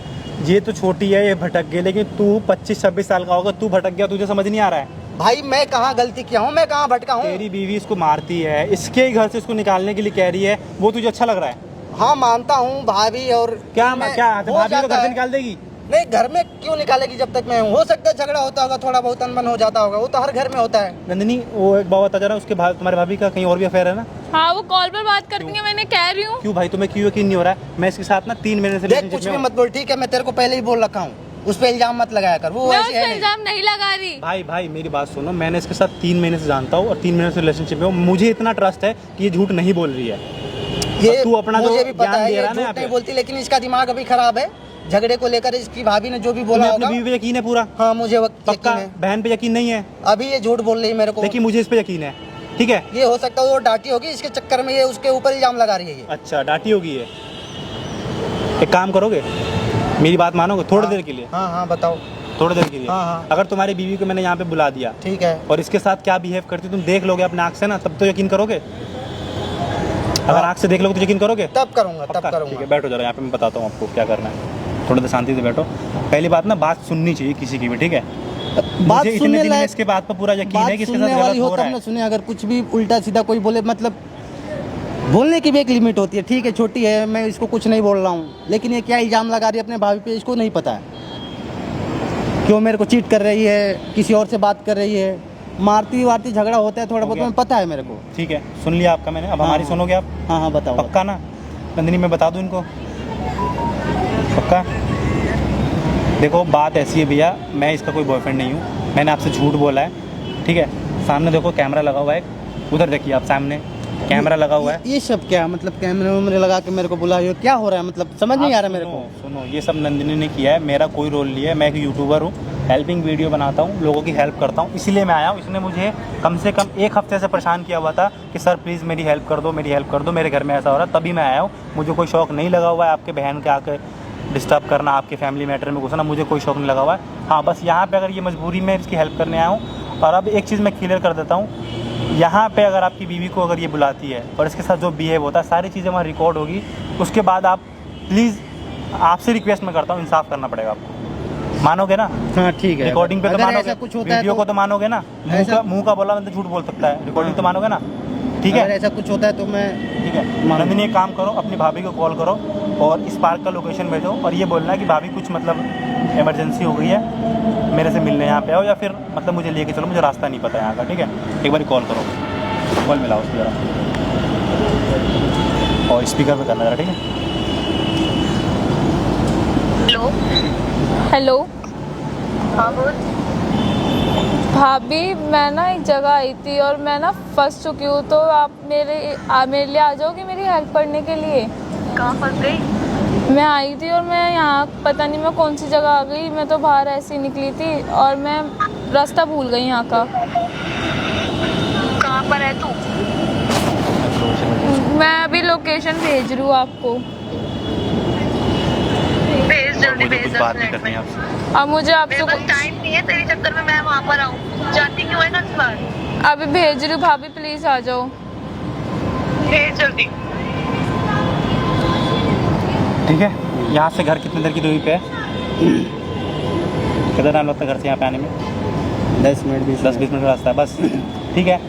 Speaker 3: ये तो छोटी है, ये भटक गई, लेकिन तू 25-26 साल का होगा, तू भटक गया, तुझे समझ नहीं आ रहा है?
Speaker 1: भाई मैं कहाँ गलती किया हूँ, मैं कहाँ भटका हूँ?
Speaker 3: तेरी बीवी इसको मारती है, इसके ही घर से इसको निकालने के लिए कह रही है, वो तुझे अच्छा लग रहा है?
Speaker 1: हाँ मानता हूँ भाभी, और
Speaker 3: क्या
Speaker 1: मैं-
Speaker 3: क्या
Speaker 1: हो
Speaker 3: भाभी को
Speaker 1: जाता
Speaker 3: घर से
Speaker 1: है।
Speaker 3: निकाल देगी?
Speaker 1: नहीं, घर में क्यों निकालेगी जब तक मैं हूँ? हो सकता है झगड़ा होता होगा, थोड़ा बहुत अनबन हो जाता होगा, वो तो हर घर में होता है।
Speaker 3: नंदिनी, वो एक बात बता, जरा उसके तुम्हारे भाभी का कहीं और भी अफेयर है ना?
Speaker 2: हाँ वो कॉल पर बात करती है, मैंने कह रही हूँ।
Speaker 3: क्यों भाई, तुम्हें क्यों यकीन नहीं हो रहा है? मैं इसके साथ ना 3 महीने से
Speaker 1: देख
Speaker 3: relationship
Speaker 1: कुछ भी
Speaker 3: में हूँ।
Speaker 1: मत बोल, ठीक है? मैं तेरे को पहले ही बोल रखा हूँ, उस पे इल्जाम मत लगाया कर, वो
Speaker 2: मैं
Speaker 1: ऐसी
Speaker 2: उस
Speaker 1: है
Speaker 2: पर
Speaker 1: नहीं।
Speaker 2: इल्जाम नहीं लगा रही।
Speaker 3: भाई मेरी बात सुनो, मैंने इसके साथ 3 महीने से जानता हूँ और 3 महीने से रिलेशनशिप में हूँ। मुझे इतना ट्रस्ट है कि ये झूठ नहीं बोल रही है।
Speaker 1: ये
Speaker 3: तू अपना जो
Speaker 1: मुझे भी पता
Speaker 3: ज्ञान
Speaker 1: है,
Speaker 3: दे
Speaker 1: ये
Speaker 3: रहा है ना
Speaker 1: झूठ
Speaker 3: यहाँ
Speaker 1: नहीं
Speaker 3: पे।
Speaker 1: बोलती, लेकिन इसका दिमाग अभी खराब है। झगड़े को लेकर इसकी भाभी ने जो भी बोला
Speaker 3: तुम्हें अपनी
Speaker 1: होगा।
Speaker 3: बीवी पे यकीन है पूरा?
Speaker 1: हाँ, मुझे
Speaker 3: पक्का?
Speaker 1: यकीन है।
Speaker 3: बहन पे यकीन नहीं है?
Speaker 1: अभी ये झूठ बोल रही है मेरे को।
Speaker 3: देखिए मुझे इस पे यकीन है, ठीक है।
Speaker 1: ये हो सकता है वो डांटी होगी, इसके चक्कर में ये उसके ऊपर इल्जाम लगा रही है ये।
Speaker 3: अच्छा, डांटी होगी ये। एक काम करोगे, मेरी बात मानोगे थोड़ी देर के लिए?
Speaker 1: हाँ हाँ, बताओ।
Speaker 3: थोड़ी देर के लिए?
Speaker 1: हाँ, हाँ।
Speaker 3: अगर तुम्हारी बीवी को मैंने यहाँ पे बुला दिया,
Speaker 1: ठीक है।
Speaker 3: और इसके साथ क्या बिहेव करती तुम देख लोगे अपने आँख से ना, तब तो यकीन करोगे? अगर आँख से देख लोगे तो यकीन करोगे?
Speaker 1: तब करूँगा, तब
Speaker 3: पक्का? ठीक
Speaker 1: करूँगा।
Speaker 3: है, बैठो जरा यहाँ पे, मैं बताता हूँ आपको क्या करना है। थोड़ा सा शांति से बैठो। पहली बात ना, बात सुननी चाहिए किसी की भी, ठीक है।
Speaker 1: बात
Speaker 3: मुझे इतने
Speaker 1: सुनने
Speaker 3: दिन में
Speaker 1: लायक
Speaker 3: इसके बात पर पूरा यकीन है कि इसके साथ
Speaker 1: सुनने
Speaker 3: गलत
Speaker 1: वाली
Speaker 3: हो
Speaker 1: हो
Speaker 3: रहा
Speaker 1: तब
Speaker 3: है।
Speaker 1: ना सुने। अगर कुछ भी उल्टा सीधा कोई बोले, मतलब बोलने की भी एक लिमिट होती है। ठीक है, छोटी है, मैं इसको कुछ नहीं बोल रहा हूँ, लेकिन ये क्या इल्जाम लगा रही है अपने भाभी पे, इसको नहीं पता है क्यों मेरे को चीट कर रही है, किसी और से बात कर रही है, मारती वारती झगड़ा होता है थोड़ा बहुत, मैं पता है मेरे को।
Speaker 3: ठीक है, सुन लिया आपका मैंने, अब हमारी
Speaker 1: हाँ।
Speaker 3: सुनोगे आप?
Speaker 1: हाँ हाँ, बताओ।
Speaker 3: पक्का ना नंदिनी, मैं बता दूं इनको? पक्का? देखो बात ऐसी है भैया, मैं इसका कोई बॉयफ्रेंड नहीं हूँ, मैंने आपसे झूठ बोला है, ठीक है। सामने देखो कैमरा लगा हुआ है, उधर देखिए आप, सामने कैमरा लगा हुआ है।
Speaker 1: ये सब क्या मतलब, कैमरे वैमरे लगा के मेरे को बुलाया, क्या हो रहा है मतलब, समझ नहीं आ रहा मेरे को।
Speaker 3: सुनो, ये सब नंदिनी ने किया है, मेरा कोई रोल नहीं है। मैं एक यूट्यूबर हूँ, हेल्पिंग वीडियो बनाता हूँ, लोगों की हेल्प करता हूँ, इसीलिए मैं आया हूँ। इसने मुझे कम से कम 1 हफ्ते से परेशान किया हुआ था कि सर प्लीज़ मेरी हेल्प कर दो, मेरी हेल्प कर दो, मेरे घर में ऐसा हो रहा है, तभी मैं आया हूँ। मुझे कोई शौक नहीं लगा हुआ है आपके बहन के आके डिस्टर्ब करना, आपके फैमिली मैटर में घुसना, मुझे कोई शौक नहीं लगा हुआ है। हाँ, बस यहाँ पे अगर ये मजबूरी में इसकी हेल्प करने आया हूँ। और अब एक चीज़ मैं क्लियर कर देता हूँ, यहाँ पे अगर आपकी बीवी को अगर ये बुलाती है और इसके साथ जो बिहेव होता है, सारी चीज़ें वहाँ रिकॉर्ड होगी। उसके बाद आप प्लीज़, आपसे रिक्वेस्ट मैं करता हूँ, इंसाफ करना पड़ेगा आपको। मानोगे ना?
Speaker 1: हाँ ठीक है।
Speaker 3: रिकॉर्डिंग पे तो
Speaker 1: अगर
Speaker 3: मानोगे,
Speaker 1: ऐसा कुछ होता है
Speaker 3: वीडियो को तो मानोगे ना? मुंह का बोला मतलब झूठ बोल सकता है, रिकॉर्डिंग तो मानोगे ना? ठीक है,
Speaker 1: अगर ऐसा कुछ होता है तो मैं
Speaker 3: ठीक है। नंदिनी एक काम करो, अपनी भाभी को कॉल करो और इस पार्क का लोकेशन भेजो, और ये बोलना है कि भाभी कुछ मतलब इमरजेंसी हो गई है, मेरे से मिलने यहाँ पे आओ, या फिर मतलब मुझे लेके चलो, मुझे रास्ता नहीं पता यहाँ का, ठीक है। एक बार कॉल करो, कॉल मिलाओ उसको जरा, और स्पीकर पे करना जरा, ठीक है।
Speaker 2: Hello hello.
Speaker 4: हाँ बोल।
Speaker 2: भाभी, मैं ना एक जगह आई थी और मैं ना फंस चुकी हूँ, तो आप मेरे लिए आ जाओगे मेरी हेल्प करने के लिए?
Speaker 4: कहाँ फंस गई?
Speaker 2: मैं आई थी और मैं यहाँ पता नहीं मैं कौन सी जगह आ गई, मैं तो बाहर ऐसे ही निकली थी और मैं रास्ता भूल गई यहाँ का।
Speaker 4: कहाँ पर है तू?
Speaker 2: मैं अभी लोकेशन भेज रही हूँ आपको।
Speaker 4: भेज जल्दी
Speaker 3: मुझे
Speaker 4: भेज
Speaker 3: कुछ बात नहीं
Speaker 4: 10 मिनट
Speaker 3: करनी है
Speaker 4: में।
Speaker 3: आपसे।
Speaker 2: अब मुझे आपसे
Speaker 4: मेरे पास टाइम नहीं है तेरे चक्कर में मैं वहाँ पर आऊँ। जाती क्यों है ना इस बार?
Speaker 2: अभी भेज रही हूँ भाभी, प्लीज आ जाओ।
Speaker 4: भेज जल्दी।
Speaker 3: ठीक है, यहाँ से घर कितनी देर की दूरी पे है? कितना टाइम लगता है घर से यहाँ पे आने में?
Speaker 1: 10 मिनट
Speaker 3: 10-20 मिनट का रास्ता है बस, ठीक है।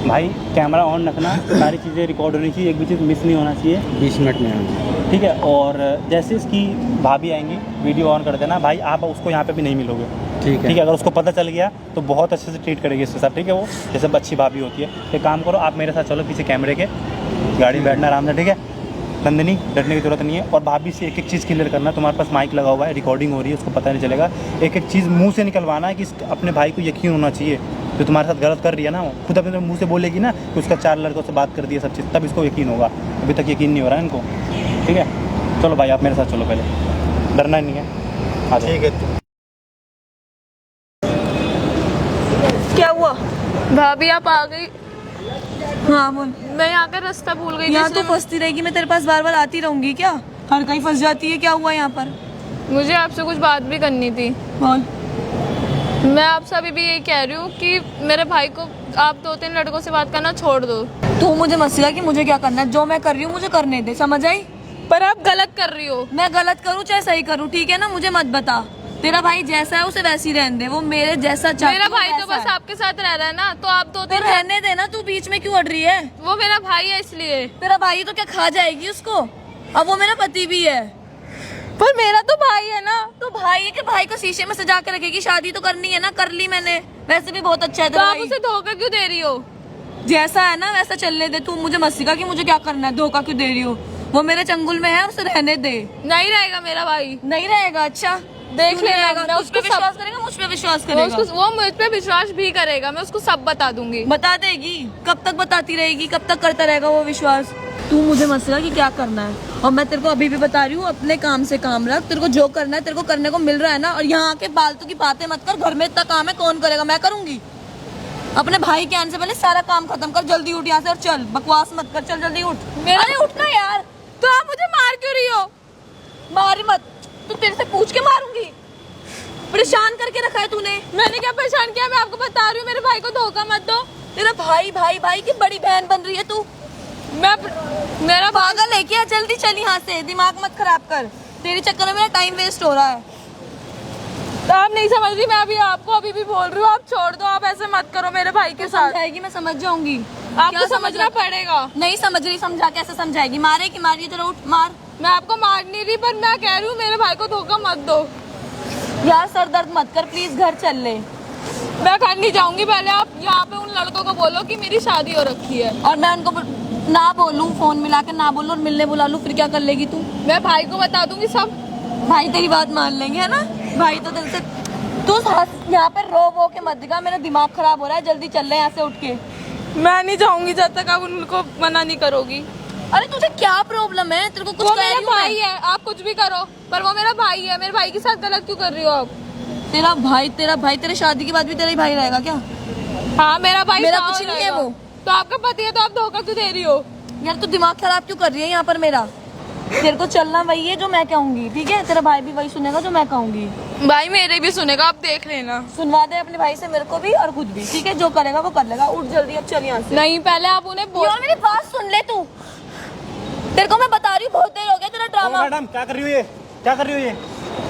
Speaker 3: भाई कैमरा ऑन रखना, सारी चीज़ें रिकॉर्ड होनी चाहिए, एक भी चीज़ मिस नहीं होना चाहिए,
Speaker 1: 20 मिनट में आऊँगा।
Speaker 3: ठीक है। और जैसे इसकी भाभी आएंगी, वीडियो ऑन कर देना भाई, आप उसको यहाँ पे भी नहीं मिलोगे,
Speaker 1: ठीक है।
Speaker 3: ठीक है। अगर उसको पता चल गया तो बहुत अच्छे से ट्रीट करेगी इसके साथ, ठीक है। वो जैसे अच्छी भाभी होती है। एक काम करो, आप मेरे साथ चलो पीछे कैमरे के, गाड़ी बैठना आराम से, ठीक है। नंदिनी, डरने की जरूरत नहीं है, और भाभी से एक एक चीज़ क्लियर करना। तुम्हारे पास माइक लगा हुआ है, रिकॉर्डिंग हो रही है, उसको पता नहीं चलेगा। एक एक चीज़ मुंह से निकलवाना है कि अपने भाई को यकीन होना चाहिए, जो तुम्हारे साथ गलत कर रही है ना, वो खुद अपने मुंह से बोलेगी ना कि उसका 4 लड़कों से बात कर दी है, सब चीज़, तब इसको यकीन होगा। अभी तक यकीन नहीं हो रहा है इनको, ठीक है। चलो भाई, आप मेरे साथ चलो, पहले डरना नहीं है। हाँ
Speaker 1: ठीक है।
Speaker 4: क्या हुआ?
Speaker 2: भाभी आप आ गई?
Speaker 4: हाँ बोल।
Speaker 2: मैं यहाँ का रास्ता भूल गई थी,
Speaker 4: यहाँ तो
Speaker 2: इसलिए
Speaker 4: फंसती रहेगी, मैं तेरे पास बार बार आती रहूंगी क्या? हर कहीं फंस जाती है, क्या हुआ यहाँ पर?
Speaker 2: मुझे आपसे कुछ बात भी करनी थी।
Speaker 4: बोल।
Speaker 2: मैं आपसे अभी भी ये कह रही हूँ कि मेरे भाई को आप 2-3 लड़कों से बात करना छोड़ दो।
Speaker 4: तू मुझे मत सिखा कि मुझे क्या करना है, जो मैं कर रही हूँ मुझे करने दे, समझ आई?
Speaker 2: पर आप गलत कर रही हो।
Speaker 4: मैं गलत करूँ चाहे सही करूँ, ठीक है ना? मुझे मत बता। तेरा भाई जैसा है उसे वैसी रहने दे, वो मेरे जैसा चाहती
Speaker 2: मेरा
Speaker 4: है,
Speaker 2: भाई तो
Speaker 4: वैसा
Speaker 2: बस
Speaker 4: है।
Speaker 2: आपके साथ रह रहा है ना, तो आप
Speaker 4: तो
Speaker 2: 2-3
Speaker 4: रहने दे ना, तू बीच में क्यों अड़ रही है?
Speaker 2: वो मेरा भाई है इसलिए।
Speaker 4: तेरा भाई तो क्या खा जाएगी उसको? अब वो मेरा पति भी है।
Speaker 2: पर मेरा तो भाई है ना।
Speaker 4: तो भाई है कि भाई को शीशे में सजा के रखेगी? शादी तो करनी है ना, कर ली मैंने, वैसे भी बहुत अच्छा है
Speaker 2: तो
Speaker 4: तेरा
Speaker 2: आप
Speaker 4: भाई।
Speaker 2: उसे धोखा क्यों दे रही हो?
Speaker 4: जैसा है ना वैसा चलने दे, तू मुझे मत सिखा कि मुझे क्या करना है, धोखा क्यों दे रही हो? वो मेरे चंगुल में है, उसे रहने दे।
Speaker 2: नहीं रहेगा मेरा भाई।
Speaker 4: नहीं रहेगा? अच्छा
Speaker 2: देख
Speaker 4: क्यों नहीं
Speaker 2: लेना,
Speaker 4: रहेगा?
Speaker 2: मैं
Speaker 4: तू उस पे
Speaker 2: उसको सब-
Speaker 4: विश्वास करेगा, मुझ पे विश्वास
Speaker 2: वो
Speaker 4: करेगा?
Speaker 2: वो मुझ पे विश्वास भी करेगा, मैं उसको सब बता दूंगी।
Speaker 4: बता देगी? कब तक बताती रहेगी, कब तक करता रहेगा वो विश्वास? तू मुझे मत सिखा कि क्या करना है, और मैं तेरे को अभी भी बता रही हूँ अपने काम से काम रख। तेरे को जो करना है तेरे को करने को मिल रहा है ना, और यहाँ आके फालतू की बातें मत कर। घर में इतना काम है, कौन करेगा? मैं करूंगी। अपने भाई के आने से पहले सारा काम खत्म कर, जल्दी उठ यहाँ से और चल, बकवास मत कर, चल जल्दी उठ। अरे उठना यार।
Speaker 2: तो आप मुझे मार क्यों रही हो?
Speaker 4: मारी मत, तू तेरे से पूछ के मारूंगी। परेशान करके रखा है तूने।
Speaker 2: मैंने क्या परेशान किया? मैं आपको बता रही हूँ, मेरे भाई को धोखा मत दो।
Speaker 4: तेरा भाई भाई भाई की बड़ी बहन बन रही है तू।
Speaker 2: मेरा
Speaker 4: पागल है क्या? जल्दी चल यहाँ से, दिमाग मत खराब कर। तेरे चक्कर में मेरा टाइम वेस्ट हो रहा है।
Speaker 2: आप नहीं समझ रही, मैं अभी आपको अभी भी बोल रही हूँ, आप छोड़ दो, आप ऐसे मत करो मेरे भाई के साथ।
Speaker 4: समझाएगी, मैं समझ जाऊंगी।
Speaker 2: आपको समझना पड़ेगा।
Speaker 4: नहीं समझ रही, समझा कैसे समझाएगी? मारे कि मारिए, चलो उठ मार।
Speaker 2: मैं आपको मार नहीं रही, पर मैं कह रही हूँ मेरे भाई को धोखा मत दो।
Speaker 4: यार सर दर्द मत कर, प्लीज घर चल ले।
Speaker 2: मैं घर नहीं जाऊंगी, पहले आप यहाँ पे उन लड़कों को बोलो कि मेरी शादी हो रखी है।
Speaker 4: और मैं उनको ना बोलूं, फोन मिला के ना बोलूं और मिलने बुला लूं, फिर क्या कर लेगी तू?
Speaker 2: मैं भाई को बता दूंगी सब।
Speaker 4: भाई तेरी बात मान लेंगे, है ना? भाई तो दिल से तू यहाँ पे रो वो के मत दिखा, मेरा दिमाग खराब हो रहा है। जल्दी चल रहे यहाँ से उठ के।
Speaker 2: मैं नहीं जाऊंगी जब तक आप उनको मना नहीं करोगी।
Speaker 4: अरे तुझे क्या प्रॉब्लम है? तेरे को कुछ
Speaker 2: वो
Speaker 4: कह
Speaker 2: मेरा
Speaker 4: रही हूं
Speaker 2: भाई
Speaker 4: मैं।
Speaker 2: है, आप कुछ भी करो, पर वो मेरा भाई है। मेरे भाई के साथ गलत क्यों कर रही हो आप?
Speaker 4: तेरा भाई तेरे शादी के बाद भी तेरा ही भाई रहेगा क्या?
Speaker 2: हाँ मेरा भाई।
Speaker 4: मेरा कुछ नहीं है वो।
Speaker 2: तो आपका पति है, तो आप धोखा क्यों दे रही हो?
Speaker 4: यार तू दिमाग खराब क्यों कर रही है यहाँ पर मेरा? तेरे को चलना वही है जो मैं कहूंगी, ठीक है? तेरा भाई भी वही सुनेगा जो मैं कहूंगी।
Speaker 2: भाई मेरे भी सुनेगा, आप देख लेना।
Speaker 4: सुनवा दे अपने भाई से, मेरे को भी और खुद भी, ठीक है? जो करेगा वो कर लेगा। उठ जल्दी, अब चल यहाँ से।
Speaker 2: नहीं, पहले आप उन्हें बोल।
Speaker 4: यार मेरी बात सुन ले तू। तेरे को मैं बता रही हूँ, बहुत देर हो गया तेरा ड्रामा।
Speaker 3: मैडम क्या कर रही हो ये? क्या कर रही हो ये?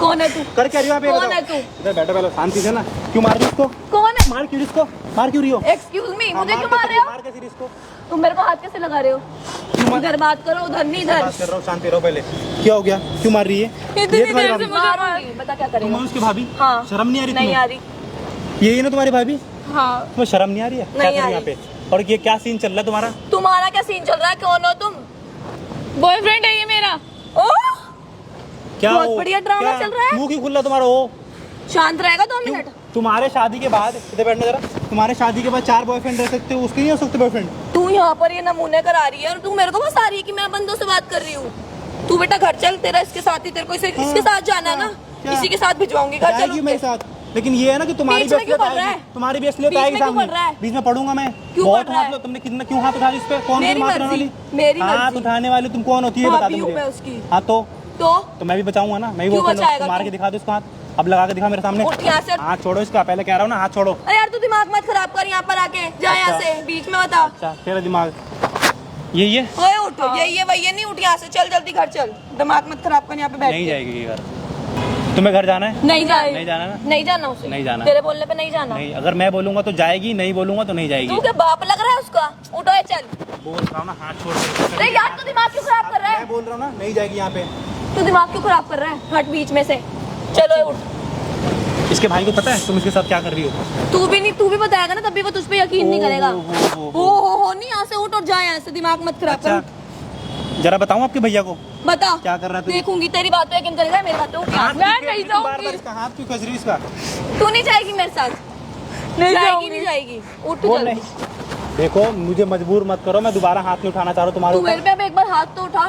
Speaker 4: कौन है तू?
Speaker 3: कर क्या रही हो आप? ये
Speaker 4: कौन
Speaker 3: बताओ।
Speaker 4: है तू?
Speaker 3: इधर बैठो पहले, शांति से ना। क्यों मार रही हो इसको?
Speaker 4: कौन है?
Speaker 3: मार क्यों इसको? मार क्यों रही हो?
Speaker 4: एक्सक्यूज मी,
Speaker 3: हाँ,
Speaker 4: मुझे क्यों मार रहे हो?
Speaker 3: मार कैसे रही इसको?
Speaker 4: तुम मेरे को हाथ कैसे लगा रहे हो? इधर बात करो, उधर नहीं, इधर।
Speaker 3: बात कर रहा हूँ, शांति रहो पहले। क्या हो गया? क्यों मार रही है?
Speaker 2: इतनी
Speaker 3: ये तुम्हारी
Speaker 2: देर से
Speaker 3: भाभी?
Speaker 2: मुझे
Speaker 4: मारूंगी, बता क्या
Speaker 3: तुम
Speaker 4: करेगा?
Speaker 3: हो उसकी भाभी?
Speaker 4: हाँ।
Speaker 3: शर्म नहीं आ रही
Speaker 4: नहीं
Speaker 3: तुम्हें?
Speaker 4: आ रही।
Speaker 3: यही ना तुम्हारी भाभी?
Speaker 2: हाँ।
Speaker 3: तुम्हें शर्म नहीं आ रही है? क्या कर रही हो यहाँ पे? और ये क्या सीन चल रहा है तुम्हारा?
Speaker 4: तुम्हारा क्या सीन चल रहा है? कौन हो तुम?
Speaker 2: बॉयफ्रेंड है ये मेरा।
Speaker 4: ओह,
Speaker 3: क्या
Speaker 4: बहुत
Speaker 3: हो?
Speaker 4: बढ़िया ड्रामा
Speaker 3: क्या?
Speaker 4: चल रहा है।
Speaker 3: मुंह क्यों खुला तुम्हारा? हो
Speaker 4: शांत रहेगा 2
Speaker 3: क्यों?
Speaker 4: मिनट?
Speaker 3: तुम्हारे शादी के बाद, इधर बैठने जरा। तुम्हारे शादी के बाद 4 बॉयफ्रेंड रह सकते हो, उसके नहीं हो सकते बॉयफ्रेंड?
Speaker 4: तू यहाँ पर ये नमूने करा रही है और तू मेरे को बता रही है कि मैं बंदों से बात कर रही हूँ। तू बेटा घर चल, तेरा इसके साथ ही, तेरे को इसके साथ जाना है ना?
Speaker 3: क्या?
Speaker 4: इसी के साथ भिजवाऊंगी। घर चल
Speaker 3: जाएगी मेरे साथ। लेकिन ये है ना कि तुम्हारी
Speaker 4: बीच में
Speaker 3: भी
Speaker 4: क्यों
Speaker 3: असलियत
Speaker 4: पड़ रहा
Speaker 3: आएगी।
Speaker 4: है?
Speaker 3: तुम्हारी भी असलियत
Speaker 4: बीच में
Speaker 3: आएगी
Speaker 4: क्यों
Speaker 3: सामने।
Speaker 4: पड़ रहा है?
Speaker 3: बीच में पढ़ूंगा मैं।
Speaker 4: क्यों
Speaker 3: बहुत
Speaker 4: पढ़ रहा है?
Speaker 3: हाथ लो, तुमने कितना क्यों हाथ उठा ली इस पे? कौन
Speaker 4: मेरी
Speaker 3: सी मारने
Speaker 4: मर्जी,
Speaker 3: वाली?
Speaker 4: मेरी
Speaker 3: हाथ
Speaker 4: मर्जी।
Speaker 3: उठाने वाली तुम कौन होती है? बता
Speaker 4: भाभी
Speaker 3: दो
Speaker 4: हूँ
Speaker 3: मुझे।
Speaker 4: मैं उसकी।
Speaker 3: हाँ
Speaker 4: तो
Speaker 3: मैं भी बचाऊंगा ना। मैं भी
Speaker 4: क्यों
Speaker 3: वो
Speaker 4: बचाएगा
Speaker 3: मार
Speaker 4: तू?
Speaker 3: के दिखा दो इसको हाथ। अब लगा के दिखा मेरे सामने।
Speaker 4: उठ यहाँ से।
Speaker 3: हाथ छोड़ो इसका, पहले कह रहा हूँ ना, हाथ छोड़ो।
Speaker 4: अरे यार तू दिमाग मत खराब कर, यहाँ पर आके जा यहाँ
Speaker 3: अच्छा।
Speaker 4: से, बीच में बता।
Speaker 3: अच्छा तेरा दिमाग यही है?
Speaker 4: ओए उठ, यही है वही है, नहीं उठ यहाँ से, चल जल्दी घर चल। दिमाग मत खराब कर यहाँ पे बैठ
Speaker 3: नहीं
Speaker 4: के।
Speaker 3: जाएगी ये घर। तुम्हें घर जाना है?
Speaker 4: नहीं जाए,
Speaker 3: नहीं जाना ना?
Speaker 4: नहीं जाना उसे।
Speaker 3: नहीं जाना।
Speaker 4: तेरे बोलने पे नहीं जाना।
Speaker 3: नहीं, अगर मैं बोलूंगा तो जाएगी, नहीं बोलूंगा तो नहीं जाएगी।
Speaker 4: तू क्या बाप लग रहा है उसका? उठो ये चल।
Speaker 3: बोल रहा हूँ ना, हाथ छोड़ दे।
Speaker 4: अरे यार तू दिमाग क्यों खराब कर रहा है?
Speaker 3: मैं बोल रहा हूँ ना, नहीं जाएगी यहाँ पे।
Speaker 4: तू दिमाग क्यों खराब कर रहा है? हट बीच में से, चलो ये उठ।
Speaker 3: इसके भाई को पता है तुम इसके साथ क्या कर रही हो?
Speaker 4: तू भी बताएगा ना, तब भी वो तुझ पे यकीन नहीं करेगा।
Speaker 3: ओ,
Speaker 4: हो नहीं, यहाँ से उठ और जा यहाँ से, दिमाग मत खराब कर।
Speaker 3: अच्छा जरा बताऊँ आपके भैया को
Speaker 4: बता
Speaker 3: क्या कर रहा है तू?
Speaker 4: देखूंगी तेरी बात पे यकीन करेगा, मेरी बात पे उठ यहाँ से।
Speaker 2: मैं नहीं जाऊंगी।
Speaker 3: बार-बार इसका हाथ क्यों खस रही है इसका?
Speaker 4: तू नहीं जाएगी मेरे साथ?
Speaker 2: नहीं
Speaker 4: जाएगी
Speaker 2: जाऊंगी।
Speaker 4: नहीं जाएगी? उठ
Speaker 3: वो
Speaker 4: जल्दी।
Speaker 3: नहीं। देखो मुझे मजबूर मत करो, मैं दोबारा हाथ नहीं उठाना चाह रहा हूँ तुम्हारे
Speaker 4: तू मेरे
Speaker 3: ऊपर।
Speaker 4: पे अब एक बार हाथ तो उठा।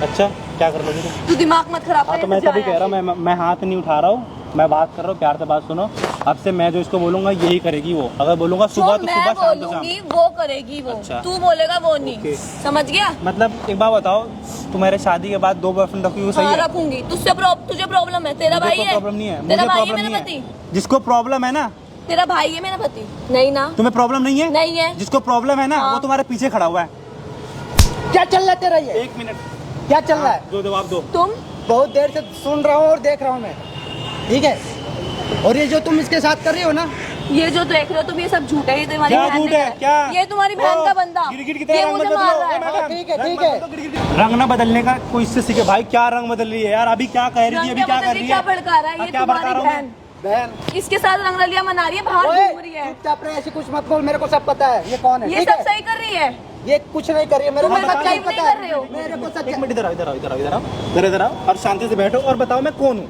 Speaker 3: अच्छा क्या कर लोगे तुम?
Speaker 4: तू दिमाग मत खराब कर।
Speaker 3: हाँ तो मैं तभी कह रहा हूँ, मैं हाथ नहीं उठा रहा हूँ, मैं बात कर रहा हूँ, प्यार से बात सुनो। अब से मैं जो इसको बोलूंगा यही करेगी वो। अगर बोलूंगा सुबह तो
Speaker 4: मैं
Speaker 3: सुबह, शाम तो शाम।
Speaker 4: बोलूंगी वो करेगी वो।
Speaker 3: अच्छा।
Speaker 4: तू बोलेगा वो नहीं।
Speaker 3: ओके।
Speaker 4: समझ गया?
Speaker 3: मतलब एक बात बताओ, तुम्हारे शादी के बाद 2 बॉयफ्रेंड रखी हुई सही
Speaker 4: हाँ
Speaker 3: है?
Speaker 4: रखूंगी। तुझे प्रॉब्लम है? तेरा भाई है?
Speaker 3: प्रॉब्लम नहीं है,
Speaker 4: तेरा
Speaker 3: मुझे
Speaker 4: भाई है
Speaker 3: प्रॉब्लम
Speaker 4: मेरा
Speaker 3: नहीं
Speaker 4: पति?
Speaker 3: है। जिसको प्रॉब्लम है ना,
Speaker 4: तेरा भाई है मेरा पति? नहीं ना?
Speaker 3: तुम्हें प्रॉब्लम नहीं है?
Speaker 4: नहीं है।
Speaker 3: जिसको प्रॉब्लम है ना
Speaker 4: हाँ।
Speaker 3: वो तुम्हारे पीछे खड़ा हुआ है।
Speaker 1: क्या चल रहा है तेरा ये?
Speaker 3: 1 मिनट
Speaker 1: क्या चल रहा है?
Speaker 3: दो जवाब दो।
Speaker 4: तुम
Speaker 1: बहुत देर से सुन रहा हूँ और देख रहा हूँ मैं, ठीक है? और ये जो तुम इसके साथ कर रही हो ना,
Speaker 4: ये जो देख रहे हो तुम, ये सब झूठ है। ये तुम्हारी
Speaker 3: क्या
Speaker 4: बहन
Speaker 3: झूठ
Speaker 4: ने
Speaker 3: है?
Speaker 4: करा
Speaker 3: क्या?
Speaker 4: ये तुम्हारी बहन का बंदा,
Speaker 3: गिरगिट की तरह
Speaker 4: ये
Speaker 3: रंग
Speaker 4: मुझे
Speaker 3: मत
Speaker 4: मार
Speaker 3: बदलो।
Speaker 4: रहा
Speaker 3: ए,
Speaker 4: है।
Speaker 3: मैडम,
Speaker 1: हाँ, ठीक है,
Speaker 3: रंग
Speaker 1: ठीक
Speaker 3: मत
Speaker 1: है।
Speaker 3: बदलो, गिरगिट। रंग ना बदलने का कोई इससे सीखे भाई। क्या रंग बदल रही है यार? अभी क्या कह रही थी?
Speaker 4: रंग
Speaker 3: अभी क्या
Speaker 4: बदल
Speaker 3: कर
Speaker 4: रही,
Speaker 3: रही
Speaker 4: क्या
Speaker 3: है?
Speaker 4: भड़का रहा है? ये
Speaker 3: क्या भड़का
Speaker 4: तुम्हारी
Speaker 3: रहा हूँ
Speaker 4: बहन
Speaker 1: बहन
Speaker 4: इसके साथ रंग रलिया मना रही है, बाहर
Speaker 1: ओए,
Speaker 4: घूम रही है।
Speaker 1: चुपचाप रहे, ऐसी कुछ मत बोल, मेरे को सब पता है ये कौन है।
Speaker 4: ये
Speaker 1: ठीक
Speaker 4: सब
Speaker 1: है?
Speaker 4: सही कर रही है?
Speaker 1: ये कुछ नहीं कर रही है, मेरे को
Speaker 4: तुम
Speaker 1: सच्चाई
Speaker 4: सच्चाई
Speaker 1: पता
Speaker 4: नहीं कर रहे हो।
Speaker 1: है। मेरे को
Speaker 3: एक
Speaker 1: सच्चाई।
Speaker 3: मिनट इधर आओ, इधर आओ, इधर आओ, इधर आओ, इधर आओ और शांति से बैठो और बताओ मैं कौन हूँ।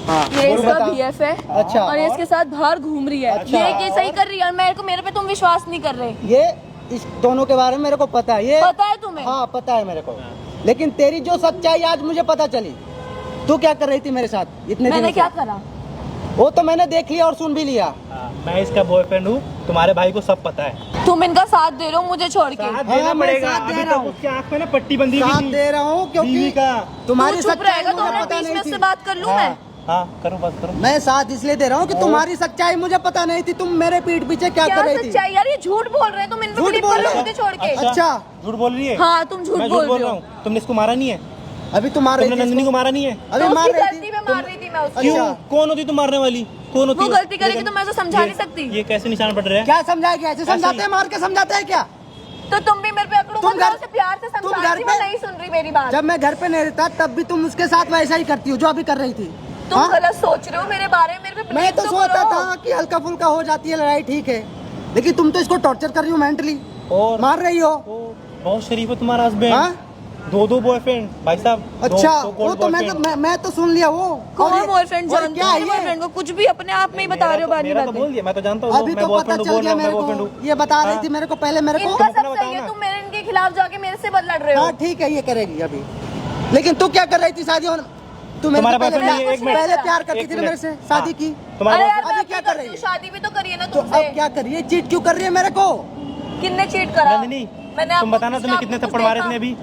Speaker 3: हाँ
Speaker 4: ये
Speaker 3: बोलो,
Speaker 4: इसका
Speaker 3: बताओ।
Speaker 4: बीएफ है।
Speaker 1: अच्छा।
Speaker 4: और ये इसके साथ बाहर घूम रही है।
Speaker 1: अच्छा।
Speaker 4: ये सही कर रही है और मेरे पे तुम विश्वास नहीं कर रहे।
Speaker 1: ये इस दोनों के बारे में मेरे को पता है। ये
Speaker 4: पता है तुम्हें?
Speaker 1: हाँ पता है मेरे को, लेकिन तेरी जो सच्चाई आज मुझे पता चली। तू क्या कर रही थी मेरे साथ इतने
Speaker 4: मैंने
Speaker 1: दिनों
Speaker 4: क्या
Speaker 1: से?
Speaker 4: करा?
Speaker 1: वो तो मैंने देख लिया और सुन भी लिया।
Speaker 3: मैं इसका बॉयफ्रेंड हूँ, तुम्हारे भाई को सब पता है।
Speaker 4: तुम इनका साथ दे रहे हो मुझे छोड़ के।
Speaker 3: साथ देना
Speaker 1: मैं
Speaker 3: पड़ेगा।
Speaker 1: साथ दे
Speaker 3: अभी
Speaker 1: रहा
Speaker 3: तक
Speaker 1: हूँ।
Speaker 3: उसकी आँख में ना पट्टी बंधी हुई
Speaker 1: साथ
Speaker 3: थी
Speaker 1: दे रहा हूँ
Speaker 3: बीवी
Speaker 1: क्योंकि
Speaker 3: का।
Speaker 1: तुम्हारी
Speaker 4: तू चुप
Speaker 1: सच्चाई
Speaker 4: रहेगा तो
Speaker 1: मुझे
Speaker 4: मैं
Speaker 1: पता
Speaker 4: बीच में
Speaker 1: नहीं
Speaker 4: से
Speaker 1: थी।
Speaker 4: बात कर लूं मैं?
Speaker 3: हाँ करो बस करो।
Speaker 1: मैं साथ इसलिए दे रहा हूँ कि तुम्हारी सच्चाई मुझे पता नहीं थी। तुम मेरे पीठ पीछे क्या
Speaker 4: क्या
Speaker 1: कर रही थी?
Speaker 4: सच्चाई यार, ये झूठ बोल रहे हैं तुम। इन पे
Speaker 1: झूठ
Speaker 4: क्लिक
Speaker 1: बोल
Speaker 4: कर रहे
Speaker 1: रहे
Speaker 4: हो
Speaker 1: हो?
Speaker 4: मुझे छोड़ के।
Speaker 1: अच्छा
Speaker 3: झूठ बोल रही है?
Speaker 4: हाँ तुम झूठ
Speaker 3: मैं
Speaker 4: बोल
Speaker 3: झूठ बोल
Speaker 4: रहे
Speaker 3: रहा
Speaker 4: हो।
Speaker 3: हूँ। तुमने इसको मारा नहीं है?
Speaker 1: अभी तुम मार रही
Speaker 3: तुमने
Speaker 1: थी
Speaker 3: नंदिनी को
Speaker 1: इसको?
Speaker 3: मारा नहीं है?
Speaker 1: अभी
Speaker 4: तो
Speaker 1: मार
Speaker 4: उसकी
Speaker 1: रही
Speaker 4: गलती
Speaker 1: थी।
Speaker 4: में मार रही थी मैं उसको।
Speaker 3: क्यों? कौन होती तुम मारने वाली? कौन होती
Speaker 4: वो
Speaker 3: हो?
Speaker 4: गलती करेगी
Speaker 3: लेकिन
Speaker 4: तो मैं उसे समझा नहीं सकती।
Speaker 3: ये कैसे निशान पड़ रहे हैं?
Speaker 1: क्या समझाएगी? ऐसे
Speaker 3: ऐसे
Speaker 1: समझाते
Speaker 3: ही।
Speaker 1: हैं, मार के समझाते हैं क्या?
Speaker 4: तो तुम भी मेरे पे अकड़ो
Speaker 1: तुम
Speaker 4: मत, मैं
Speaker 1: घर-
Speaker 4: उसे प्यार से
Speaker 1: तुम
Speaker 4: समझा
Speaker 1: घर
Speaker 4: रही,
Speaker 1: पे-
Speaker 4: वो नहीं सुन रही मेरी बात।
Speaker 1: जब मैं घर पे नहीं रहता तब भी तुम उसके साथ वैसा ही करती हो जो अभी कर रही थी।
Speaker 4: तुम
Speaker 1: हाँ?
Speaker 4: गलत सोच रहे हो मेरे बारे में। मेरे पे
Speaker 1: मैं तो
Speaker 4: believe
Speaker 1: सोचता
Speaker 4: करो।
Speaker 1: था कि हल्का फुल्का हो जाती है लड़ाई, ठीक है, लेकिन तुम तो इसको टॉर्चर कर रही हो, मेंटली
Speaker 3: और
Speaker 1: मार रही हो।
Speaker 3: ओ, बहुत शरीफ है तुम्हारा हस्बैंड।
Speaker 1: हाँ?
Speaker 3: दो बॉयफ्रेंड भाई साहब।
Speaker 1: अच्छा,
Speaker 3: दो
Speaker 1: वो तो मैं तो सुन लिया वो।
Speaker 4: कौन
Speaker 1: और ये-
Speaker 4: बॉयफ्रेंड
Speaker 1: और
Speaker 4: जानते
Speaker 1: क्या
Speaker 4: हो?
Speaker 1: है ये?
Speaker 4: बॉयफ्रेंड को कुछ भी अपने आप में ही बता रहे हो बानी
Speaker 3: मेरा तो
Speaker 4: बातें।
Speaker 3: बोल दिया, मैं तो जानता हूँ।
Speaker 1: अभी
Speaker 3: मैं
Speaker 1: तो पता
Speaker 3: बॉयफ्रेंड
Speaker 1: चल
Speaker 3: बोल
Speaker 1: गया
Speaker 3: रहा हूँ,
Speaker 1: मेरे
Speaker 3: मैं बॉयफ्रेंड
Speaker 1: को।
Speaker 3: हूँ।
Speaker 1: ये बता रही
Speaker 3: हाँ।
Speaker 1: थी मेरे को पहले मेरे को।
Speaker 4: इनका
Speaker 3: तुम अपना
Speaker 4: सब
Speaker 3: बताओ
Speaker 4: सही है,
Speaker 3: ना।
Speaker 4: तुम मेरे इनके खिलाफ जाके मेरे से लड़ रहे हो।
Speaker 1: हाँ ठीक है, ये करेगी अभी, लेकिन तू क्या कर रही थी शादी होने? तू मेरे
Speaker 3: तुम्हारा
Speaker 1: से पहले
Speaker 3: boyfriend
Speaker 1: प्यार-
Speaker 3: ये एक मिनट।
Speaker 1: पहले प्यार करती
Speaker 3: एक
Speaker 1: थी ना
Speaker 3: मिनट।
Speaker 1: मेरे से, शादी
Speaker 3: हाँ।
Speaker 1: की।
Speaker 3: तुम्हारा
Speaker 4: अरे यार
Speaker 1: अभी
Speaker 4: मैं
Speaker 1: क्या
Speaker 4: अपनी
Speaker 1: कर
Speaker 4: करती
Speaker 1: रही
Speaker 4: हूँ,
Speaker 1: है?
Speaker 4: शादी भी तो करी है ना
Speaker 1: तो
Speaker 4: तुमसे।
Speaker 1: अब क्या कर रही है? चीट क्यों कर रही है मेरे को?
Speaker 4: किसने चीट करा?
Speaker 3: नंदिनी,
Speaker 4: मैंने
Speaker 3: तुम
Speaker 4: आपको
Speaker 3: बताना
Speaker 4: कुछ-
Speaker 3: तुम्हें
Speaker 4: आपको
Speaker 3: कितने
Speaker 4: कुछ
Speaker 3: थप्पड़ मारे
Speaker 4: देखा?
Speaker 3: थे अभी?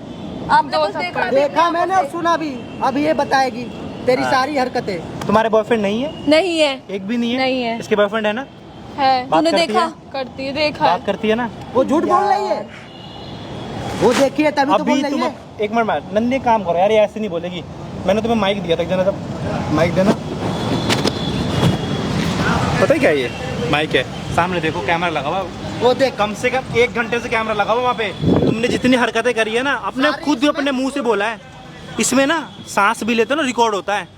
Speaker 4: आपने कुछ देखा? अभी
Speaker 1: देखा
Speaker 4: अपनी
Speaker 1: मैंने
Speaker 4: आंखों
Speaker 1: और
Speaker 4: से?
Speaker 1: सुना भी। अब ये बताएगी तेरी सारी हरकतें।
Speaker 3: तुम्हारे बॉयफ्रेंड नहीं है?
Speaker 4: नहीं है।
Speaker 3: एक भी नहीं है?
Speaker 2: नहीं है।
Speaker 3: इसके बॉयफ्रेंड है ना?
Speaker 2: है,
Speaker 3: बात
Speaker 4: तूने
Speaker 3: करती
Speaker 4: देखा?
Speaker 3: है?
Speaker 2: करती है, देखा है।
Speaker 3: बात करती है ना?
Speaker 1: वो झूठ बोल रही है। वो देखिए तभी तो बोल
Speaker 3: अभी
Speaker 1: रही
Speaker 3: तुम
Speaker 1: है।
Speaker 3: एक मिनट नंदी काम करो यार, ये ऐसे नहीं बोलेगी। मैंने तुम्हें माइक दिया था, एक जना तब माइक देना। पता है क्या ये माइक है? सामने देखो कैमरा लगा हुआ।
Speaker 1: वो देख,
Speaker 3: कम से कम 1 घंटे से कैमरा लगा हुआ वहाँ पे। तुमने जितनी हरकतें करी है ना, अपने खुद अपने मुंह से बोला है। इसमें ना सांस भी लेते हो ना, रिकॉर्ड होता है।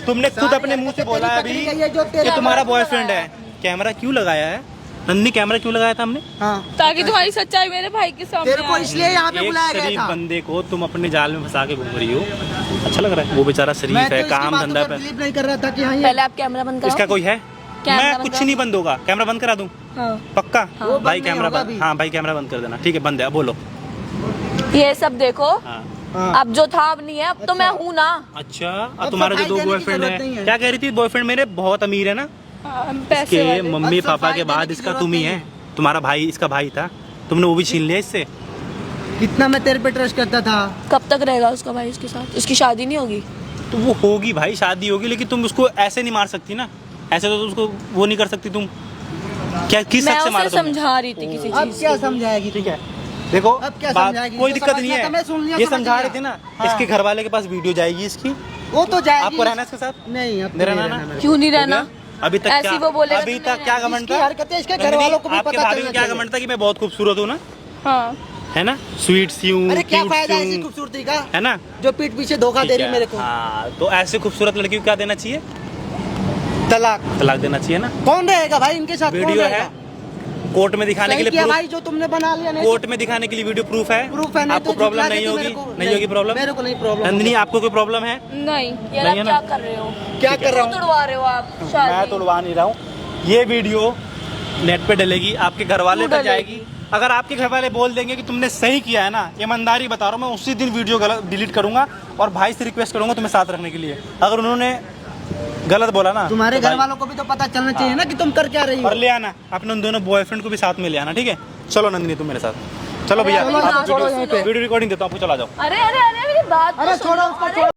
Speaker 3: तुमने खुद अपने मुंह से बोला है अभी कि तुम्हारा बॉयफ्रेंड है। कैमरा क्यों लगाया है नंदी? कैमरा क्यों लगाया था हमने?
Speaker 1: हाँ,
Speaker 2: ताकि तुम्हारी सच्चाई मेरे भाई के सामने
Speaker 1: तेरे को
Speaker 2: आए।
Speaker 1: इसलिए यहाँ पे
Speaker 3: एक
Speaker 1: बुलाया गया
Speaker 3: शरीफ
Speaker 1: था।
Speaker 3: बंदे को तुम अपने जाल में फंसा के घूम रही हो। अच्छा लग रहा है? वो बेचारा शरीफ
Speaker 1: मैं तो
Speaker 3: है,
Speaker 1: इसकी
Speaker 3: काम
Speaker 1: बातों
Speaker 3: धंधा
Speaker 1: पर
Speaker 3: पे।
Speaker 1: बिलीव नहीं कर रहा था कि हाँ ये
Speaker 4: पहले आप कैमरा बंद करो।
Speaker 3: इसका कोई है?
Speaker 4: कैमरा
Speaker 3: मैं
Speaker 4: बंद
Speaker 3: कुछ
Speaker 4: करो।
Speaker 3: नहीं बंद होगा। कैमरा बंद करा दूं?
Speaker 4: हाँ।
Speaker 3: पक्का?
Speaker 1: वो
Speaker 3: भाई
Speaker 1: बंद नहीं
Speaker 3: कैमरा
Speaker 1: होगा
Speaker 3: बंद।
Speaker 1: अभी।
Speaker 3: हाँ भाई कैमरा बंद कर देना। ठीक है, बंद है। अब बोलो।
Speaker 4: ये सब देखो,
Speaker 3: हाँ।
Speaker 1: हाँ।
Speaker 4: अब जो था अब नहीं है, अब तो मैं हूँ ना।
Speaker 3: अच्छा,
Speaker 1: अब
Speaker 3: और तुम्हारे जो
Speaker 1: सफाई
Speaker 3: 2
Speaker 1: देने की
Speaker 3: बॉयफ्रेंड
Speaker 1: जरूरत नहीं
Speaker 3: है,
Speaker 1: है।
Speaker 3: क्या कह रही थी? बॉयफ्रेंड मेरे बहुत अमीर है ना?
Speaker 2: हाँ, पैसे
Speaker 3: के
Speaker 2: वाले।
Speaker 3: मम्मी
Speaker 1: अब
Speaker 3: पापा
Speaker 1: सफाई
Speaker 3: के
Speaker 1: देने
Speaker 3: बाद
Speaker 1: की
Speaker 3: इसका
Speaker 1: जरूरत
Speaker 3: तुम ही
Speaker 1: नहीं
Speaker 3: है। तुम्हारा भाई इसका भाई था, तुमने वो भी छीन लिया इससे।
Speaker 1: कितना मैं तेरे पे ट्रस्ट करता था।
Speaker 4: कब तक रहेगा उसका भाई उसके साथ? उसकी शादी नहीं होगी?
Speaker 3: तो वो होगी भाई, शादी होगी, लेकिन तुम उसको ऐसे नहीं मार सकती ना। ऐसे तो उसको वो नहीं कर सकती तुम। क्या किस
Speaker 4: मैं
Speaker 3: हद से
Speaker 4: उसे
Speaker 3: मारा तुमने?
Speaker 4: समझा रही थी किसी
Speaker 1: अब
Speaker 4: चीज
Speaker 1: क्या
Speaker 4: की।
Speaker 1: समझाएगी?
Speaker 3: ठीक है, देखो
Speaker 1: अब क्या
Speaker 3: बात
Speaker 1: समझाएगी?
Speaker 3: कोई
Speaker 1: जो
Speaker 3: दिक्कत नहीं
Speaker 1: समझना था मैं सुन लिया,
Speaker 3: है। ये
Speaker 1: समझ
Speaker 3: समझा
Speaker 1: लिया।
Speaker 3: रहे थे ना,
Speaker 1: हाँ।
Speaker 3: इसके घर वाले के पास वीडियो जाएगी इसकी।
Speaker 1: वो तो जाएगी।
Speaker 3: आपको रहना इसके साथ?
Speaker 1: नहीं, अब तो
Speaker 3: नहीं
Speaker 1: नहीं
Speaker 3: रहना
Speaker 1: रहना
Speaker 3: ना?
Speaker 1: मेरे
Speaker 4: क्यों नहीं
Speaker 3: हो
Speaker 4: रहना?
Speaker 3: गया? अभी तक
Speaker 4: ऐसी
Speaker 3: क्या?
Speaker 4: वो बोलेगा
Speaker 3: अभी
Speaker 4: तो
Speaker 3: तक
Speaker 4: मैं
Speaker 3: क्या
Speaker 4: रहना।
Speaker 3: घमंड
Speaker 1: इसकी
Speaker 3: था?
Speaker 1: हरकतें इसके घर
Speaker 3: नंदिनी,
Speaker 1: वालों को भी
Speaker 3: आपके
Speaker 1: पता
Speaker 3: भाभी को
Speaker 1: चलना
Speaker 3: क्या
Speaker 1: चाहिए।
Speaker 3: घमंड था कि मैं बहुत खूबसूरत हूँ ना?
Speaker 2: हाँ,
Speaker 3: है ना? स्वीट सी हूँ,
Speaker 1: अरे क्या
Speaker 3: क्यूट
Speaker 1: फायदा
Speaker 3: सी
Speaker 1: ऐसी
Speaker 3: हूँ,
Speaker 1: खूबसूरती का
Speaker 3: है ना?
Speaker 1: जो पीठ पीछे धोखा दे
Speaker 3: ठीक
Speaker 1: रही
Speaker 3: है।
Speaker 1: मेरे को?
Speaker 3: हाँ, तो ऐसे खूबसूरत लड़की को क्या देना चाहिए?
Speaker 1: तलाक।
Speaker 3: तलाक देना चाहिए ना?
Speaker 1: कौन रहेगा भाई इनके साथ? कौन
Speaker 3: वीडियो है,
Speaker 1: रहेगा?
Speaker 3: कोर्ट में दिखाने के
Speaker 1: सही
Speaker 3: लिए
Speaker 1: किया
Speaker 3: प्रूफ,
Speaker 1: भाई जो तुमने बना लिया। नहीं
Speaker 3: कोर्ट में दिखाने के लिए वीडियो प्रूफ है।
Speaker 1: प्रूफ है, नहीं
Speaker 3: आपको
Speaker 1: तो
Speaker 3: प्रॉब्लम
Speaker 1: झुठला
Speaker 3: नहीं
Speaker 1: देती
Speaker 3: होगी?
Speaker 1: मेरे को।
Speaker 3: नहीं होगी प्रॉब्लम?
Speaker 1: मेरे को नहीं प्रॉब्लम।
Speaker 3: नंदिनी, आपको कोई प्रॉब्लम है?
Speaker 2: नहीं।
Speaker 4: यार
Speaker 3: नहीं है
Speaker 4: आप
Speaker 3: ना?
Speaker 4: क्या कर रहे हो?
Speaker 1: क्या कर रहा
Speaker 4: क्यों
Speaker 1: हूँ?
Speaker 4: तुड़वा रहे हो आप शादी?
Speaker 3: मैं तोड़वा नहीं रहा हूँ। ये वीडियो नेट पे डलेगी, आपके घर वाले
Speaker 4: क्यों
Speaker 3: तक जाएगी। अगर आपके घर वाले बोल देंगे कि तुमने सही किया है ना, ईमानदारी बता रहा हूँ, मैं उसी दिन वीडियो गलत डिलीट करूंगा और भाई से रिक्वेस्ट करूंगा तुम्हें साथ रखने के लिए। अगर उन्होंने गलत बोला ना,
Speaker 1: तुम्हारे
Speaker 3: तो
Speaker 1: घर
Speaker 3: भाई-
Speaker 1: वालों को भी तो पता चलना चाहिए ना कि तुम कर क्या रही हो।
Speaker 3: और ले आना अपने उन दोनों बॉयफ्रेंड को भी साथ में ले आना। ठीक है, चलो नंदिनी तुम मेरे साथ चलो भैया।
Speaker 4: अरे,
Speaker 3: आप
Speaker 4: छोड़ो
Speaker 3: वीडियो
Speaker 4: यहीं पे।
Speaker 3: वीडियो रिकॉर्डिंग देता हूँ, आपको चला जाओ।
Speaker 4: अरे अरे अरे मेरी बात तो
Speaker 1: अरे
Speaker 4: सुनो।
Speaker 1: छोड़ो उसको,
Speaker 4: अरे,
Speaker 1: छोड़ो।